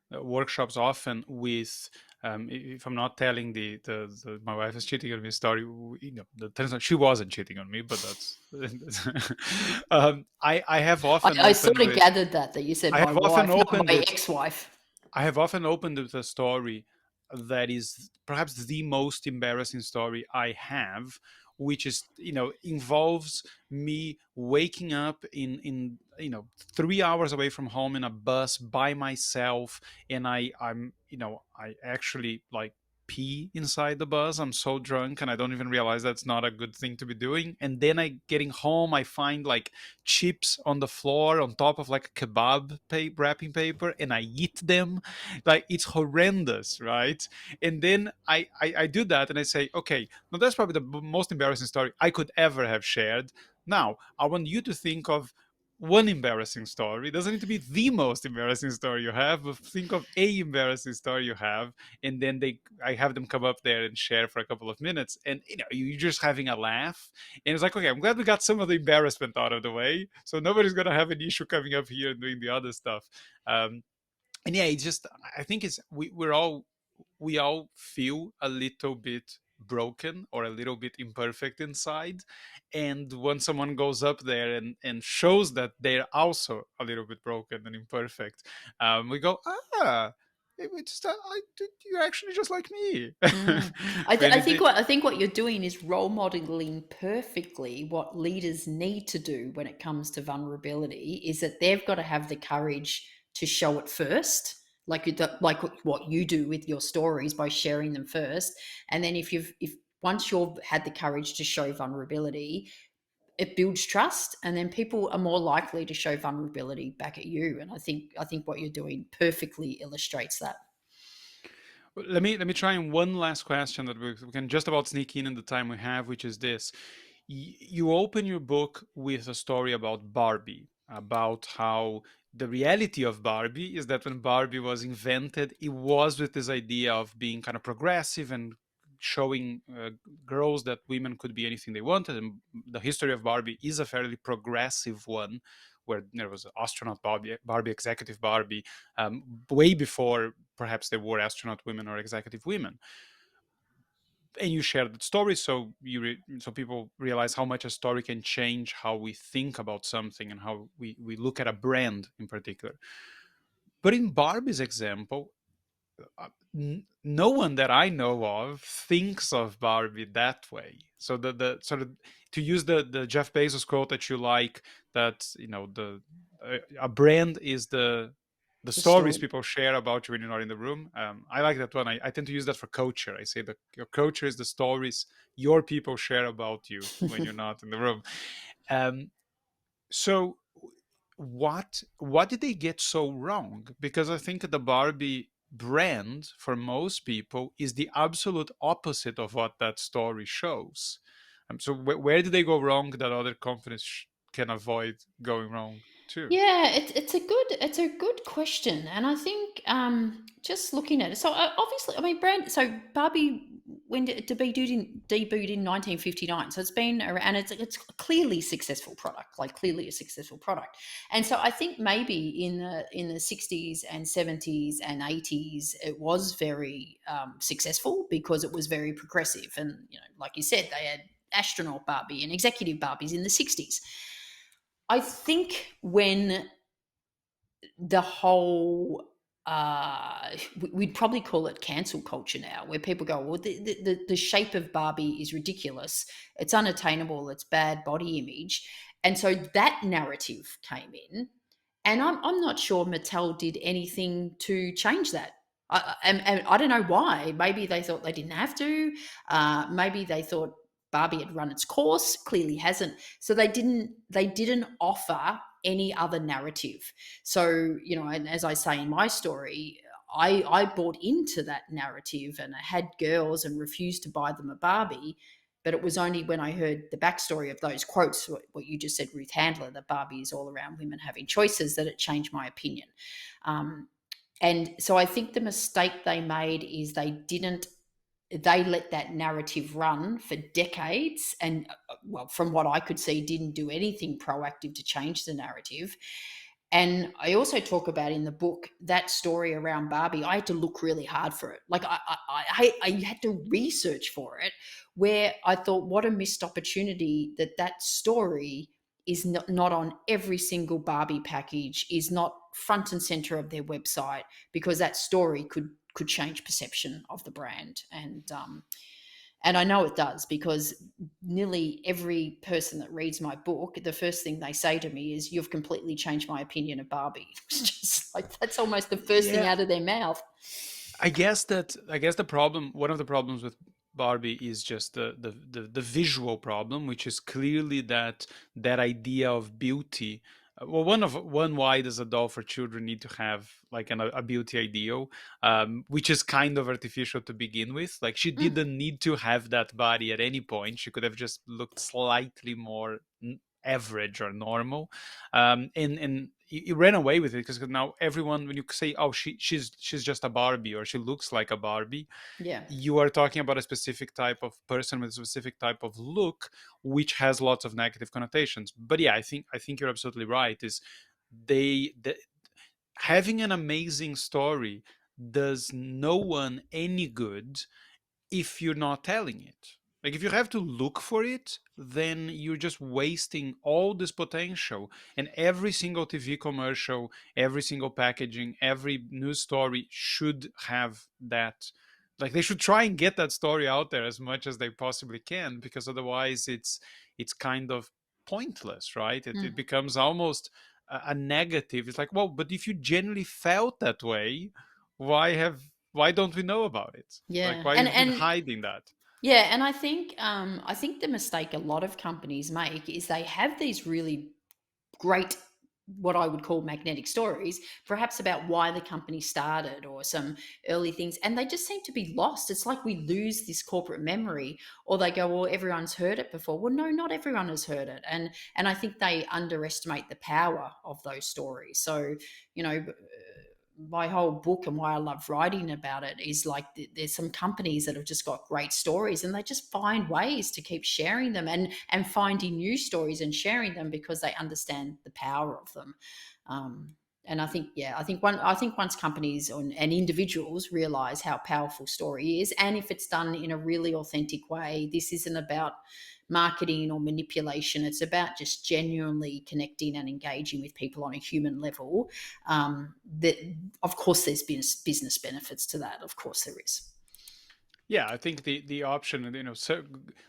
workshops often with, if I'm not telling the my wife is cheating on me story, that turns out she wasn't cheating on me, but that's I have often
I sort
opened
of
with
gathered that you said
I
my
have often
wife, not
opened
my
it
ex-wife.
I have often opened with a story that is perhaps the most embarrassing story I have, which is, involves me waking up in 3 hours away from home in a bus by myself, and I actually, like, pee inside the bus. I'm so drunk and I don't even realize that's not a good thing to be doing. And then I getting home, I find like chips on the floor on top of like a kebab wrapping paper, and I eat them. Like it's horrendous, right? And then I do that and I say, okay, now that's probably the most embarrassing story I could ever have shared. Now I want you to think of one embarrassing story. It doesn't need to be the most embarrassing story you have, but think of a embarrassing story you have, and then I have them come up there and share for a couple of minutes, and you're just having a laugh, and it's like, okay, I'm glad we got some of the embarrassment out of the way, so nobody's gonna have an issue coming up here and doing the other stuff. And yeah, it's just, I think it's we all feel a little bit broken or a little bit imperfect inside, and when someone goes up there and shows that they're also a little bit broken and imperfect, we go, it's just, you're actually just like me.
Mm. I, th-
when
I
it,
think what I think what you're doing is role modeling perfectly what leaders need to do when it comes to vulnerability. Is that they've got to have the courage to show it first, like what you do with your stories by sharing them first, and then if once you've had the courage to show vulnerability, it builds trust, and then people are more likely to show vulnerability back at you. And I think what you're doing perfectly illustrates that.
let me try in one last question that we can just about sneak in the time we have, which is this. You open your book with a story about Barbie, about how the reality of Barbie is that when Barbie was invented, it was with this idea of being kind of progressive and showing girls that women could be anything they wanted. And the history of Barbie is a fairly progressive one, where there was astronaut Barbie, executive Barbie, way before perhaps there were astronaut women or executive women. And you share that story, so so people realize how much a story can change how we think about something and how we look at a brand in particular. But in Barbie's example, no one that I know of thinks of Barbie that way. So the sort of, to use the Jeff Bezos quote that you like, that the a brand is the
The
stories
story.
people share about you when you're not in the room. I like that one. I tend to use that for culture. I say that your culture is the stories your people share about you when you're not in the room. Um, so what did they get so wrong? Because I think the Barbie brand for most people is the absolute opposite of what that story shows. So where did they go wrong that other companies can avoid going wrong too?
Yeah, it's a good question, and I think just looking at it. So obviously, I mean, brand. So Barbie when debuted in 1959. So it's been around, and it's clearly successful product, like clearly a successful product. And so I think maybe in the 60s and 70s and 80s, it was very successful because it was very progressive, and like you said, they had astronaut Barbie and executive Barbies in the 60s. I think when the whole we'd probably call it cancel culture now, where people go, well, the shape of Barbie is ridiculous, it's unattainable, it's bad body image, and so that narrative came in, and I'm not sure Mattel did anything to change that. And I don't know why. Maybe they thought they didn't have to. Maybe they thought Barbie had run its course. Clearly hasn't. So they didn't offer any other narrative. So and as I say in my story, I bought into that narrative, and I had girls and refused to buy them a Barbie. But it was only when I heard the backstory of those quotes, what you just said, Ruth Handler, that Barbie is all around women having choices, that it changed my opinion. And so I think the mistake they made is they let that narrative run for decades, and well, from what I could see, didn't do anything proactive to change the narrative. And I also talk about in the book that story around Barbie. I had to look really hard for it. Like I had to research for it, where I thought, what a missed opportunity that story is not on every single Barbie package, is not front and center of their website, because that story could change perception of the brand. And I know it does, because nearly every person that reads my book, the first thing they say to me is, "You've completely changed my opinion of Barbie." It's just like, that's almost the first thing
Yeah,
out of their mouth.
I guess the problem, one of the problems with Barbie is just the visual problem, which is clearly that idea of beauty. Well, one why does a doll for children need to have like a beauty ideal, which is kind of artificial to begin with. Like she
Mm,
didn't need to have that body at any point. She could have just looked slightly more average or normal, and he ran away with it because now everyone, when you say, oh, she's just a Barbie or she looks like a Barbie,
yeah.
you are talking about a specific type of person with a specific type of look, which has lots of negative connotations. But yeah, I think you're absolutely right. Is they having an amazing story does no one any good if you're not telling it. Like if you have to look for it, then you're just wasting all this potential. And every single TV commercial, every single packaging, every news story should have that. Like they should try and get that story out there as much as they possibly can, because otherwise it's kind of pointless, right? It
Mm,
becomes almost a negative. It's like, well, but if you genuinely felt that way, why don't we know about it? Like,
yeah.
why
And
you've been hiding that?
yeah, and I think the mistake a lot of companies make is they have these really great, what I would call magnetic stories, perhaps about why the company started or some early things, and they just seem to be lost. It's like we lose this corporate memory, or they go, "Well, everyone's heard it before." Well, no, not everyone has heard it, and I think they underestimate the power of those stories. So, you know, my whole book and why I love writing about it is like there's some companies that have just got great stories and they just find ways to keep sharing them and finding new stories and sharing them because they understand the power of them. Um, and I think, yeah, I think once companies and individuals realize how powerful story is, and if it's done in a really authentic way, this isn't about marketing or manipulation. It's about just genuinely connecting and engaging with people on a human level. That, of course, there's business benefits to that. Of course, there is.
Yeah, I think the option, so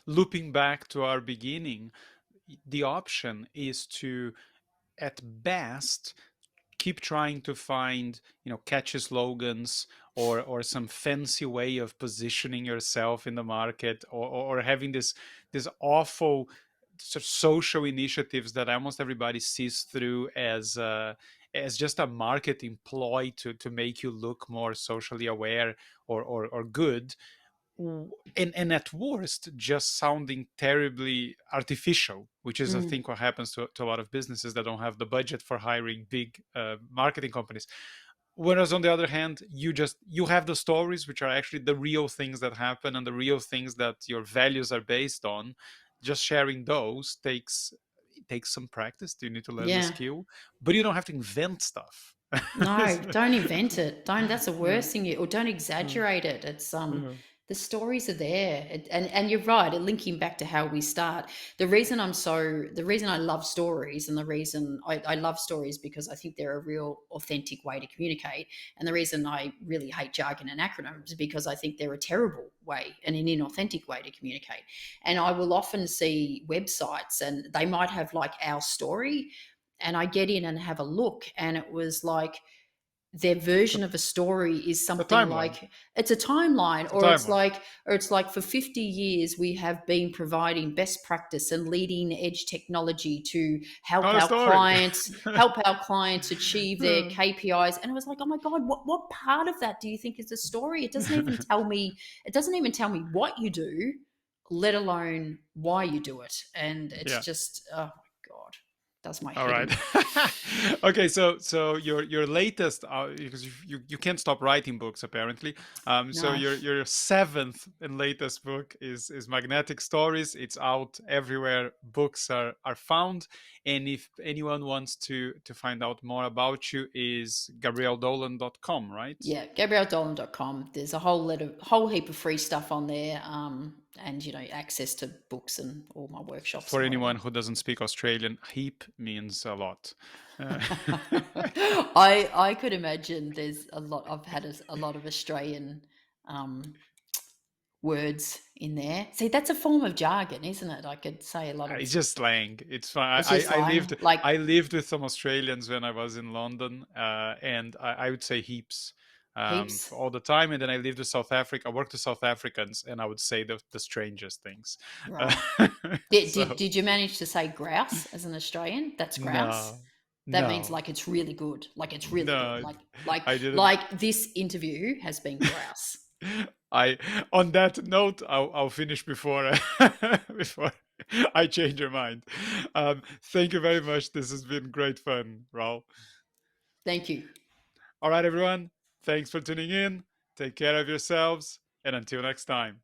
looping back to our beginning, the option is to, at best, keep trying to find catchy slogans, or some fancy way of positioning yourself in the market, or having this awful sort of social initiatives that almost everybody sees through as just a marketing ploy to make you look more socially aware, or good, and at worst just sounding terribly artificial, which is I
Mm,
think what happens to a lot of businesses that don't have the budget for hiring big marketing companies. Whereas on the other hand, you have the stories which are actually the real things that happen and the real things that your values are based on. Just sharing those takes some practice. You need to learn the
yeah.
skill, but you don't have to invent stuff.
No, don't invent it. Don't. That's the
Yeah,
worst thing. Or don't
yeah,
exaggerate it. It's
yeah.
the stories are there, and you're right. And linking back to how we start, the reason I love stories, and the reason I love stories because I think they're a real authentic way to communicate, and the reason I really hate jargon and acronyms is because I think they're a terrible way and an inauthentic way to communicate. And I will often see websites, and they might have like our story, and I get in and have a look, and it was like their
It's
version of a story is
a
something
timeline.
like it's a timeline,
It's a timeline.
or it's like for 50 years we have been providing best practice and leading edge technology to
Not a story.
help our clients achieve their
Yeah.
KPIs. And I was like, oh my god, what part of that do you think is a story? It doesn't even tell me, it doesn't even tell me what you do, let alone why you do it. And it's
Yeah.
just, oh my god, does my
All
head
right.
in.
Okay. So your latest, because you can't stop writing books apparently. So
No.
your seventh and latest book is Magnetic Stories. It's out everywhere books are found. And if anyone wants to find out more about you, is GabrielleDolan.com, right?
Yeah, GabrielleDolan.com. There's a whole heap of free stuff on there, and access to books and all my workshops
For
and
anyone
whatever.
who doesn't speak Australian, heap means a lot. Uh,
I could imagine there's a lot. I've had a lot of Australian um, words in there. See, that's a form of jargon, isn't it? I could say a lot of.
It's just slang. It's fine.
It's just
I
slang,
lived
like
I lived with some Australians when I was in London, and I would say heaps.
Heaps.
all the time. And then I lived to South Africa. I worked with South Africans, and I would say the strangest things. Uh,
Right. Did, did
so
did you manage to say grouse as an Australian? That's grouse.
no,
That means
no,
like it's really good. Like it's really good.
no,
Like
I didn't.
like this interview has been grouse.
I on that note, I'll finish before before I change your mind. Thank you very much. This has been great fun, Raul.
Thank you.
All right, everyone. Thanks for tuning in. Take care of yourselves, and until next time.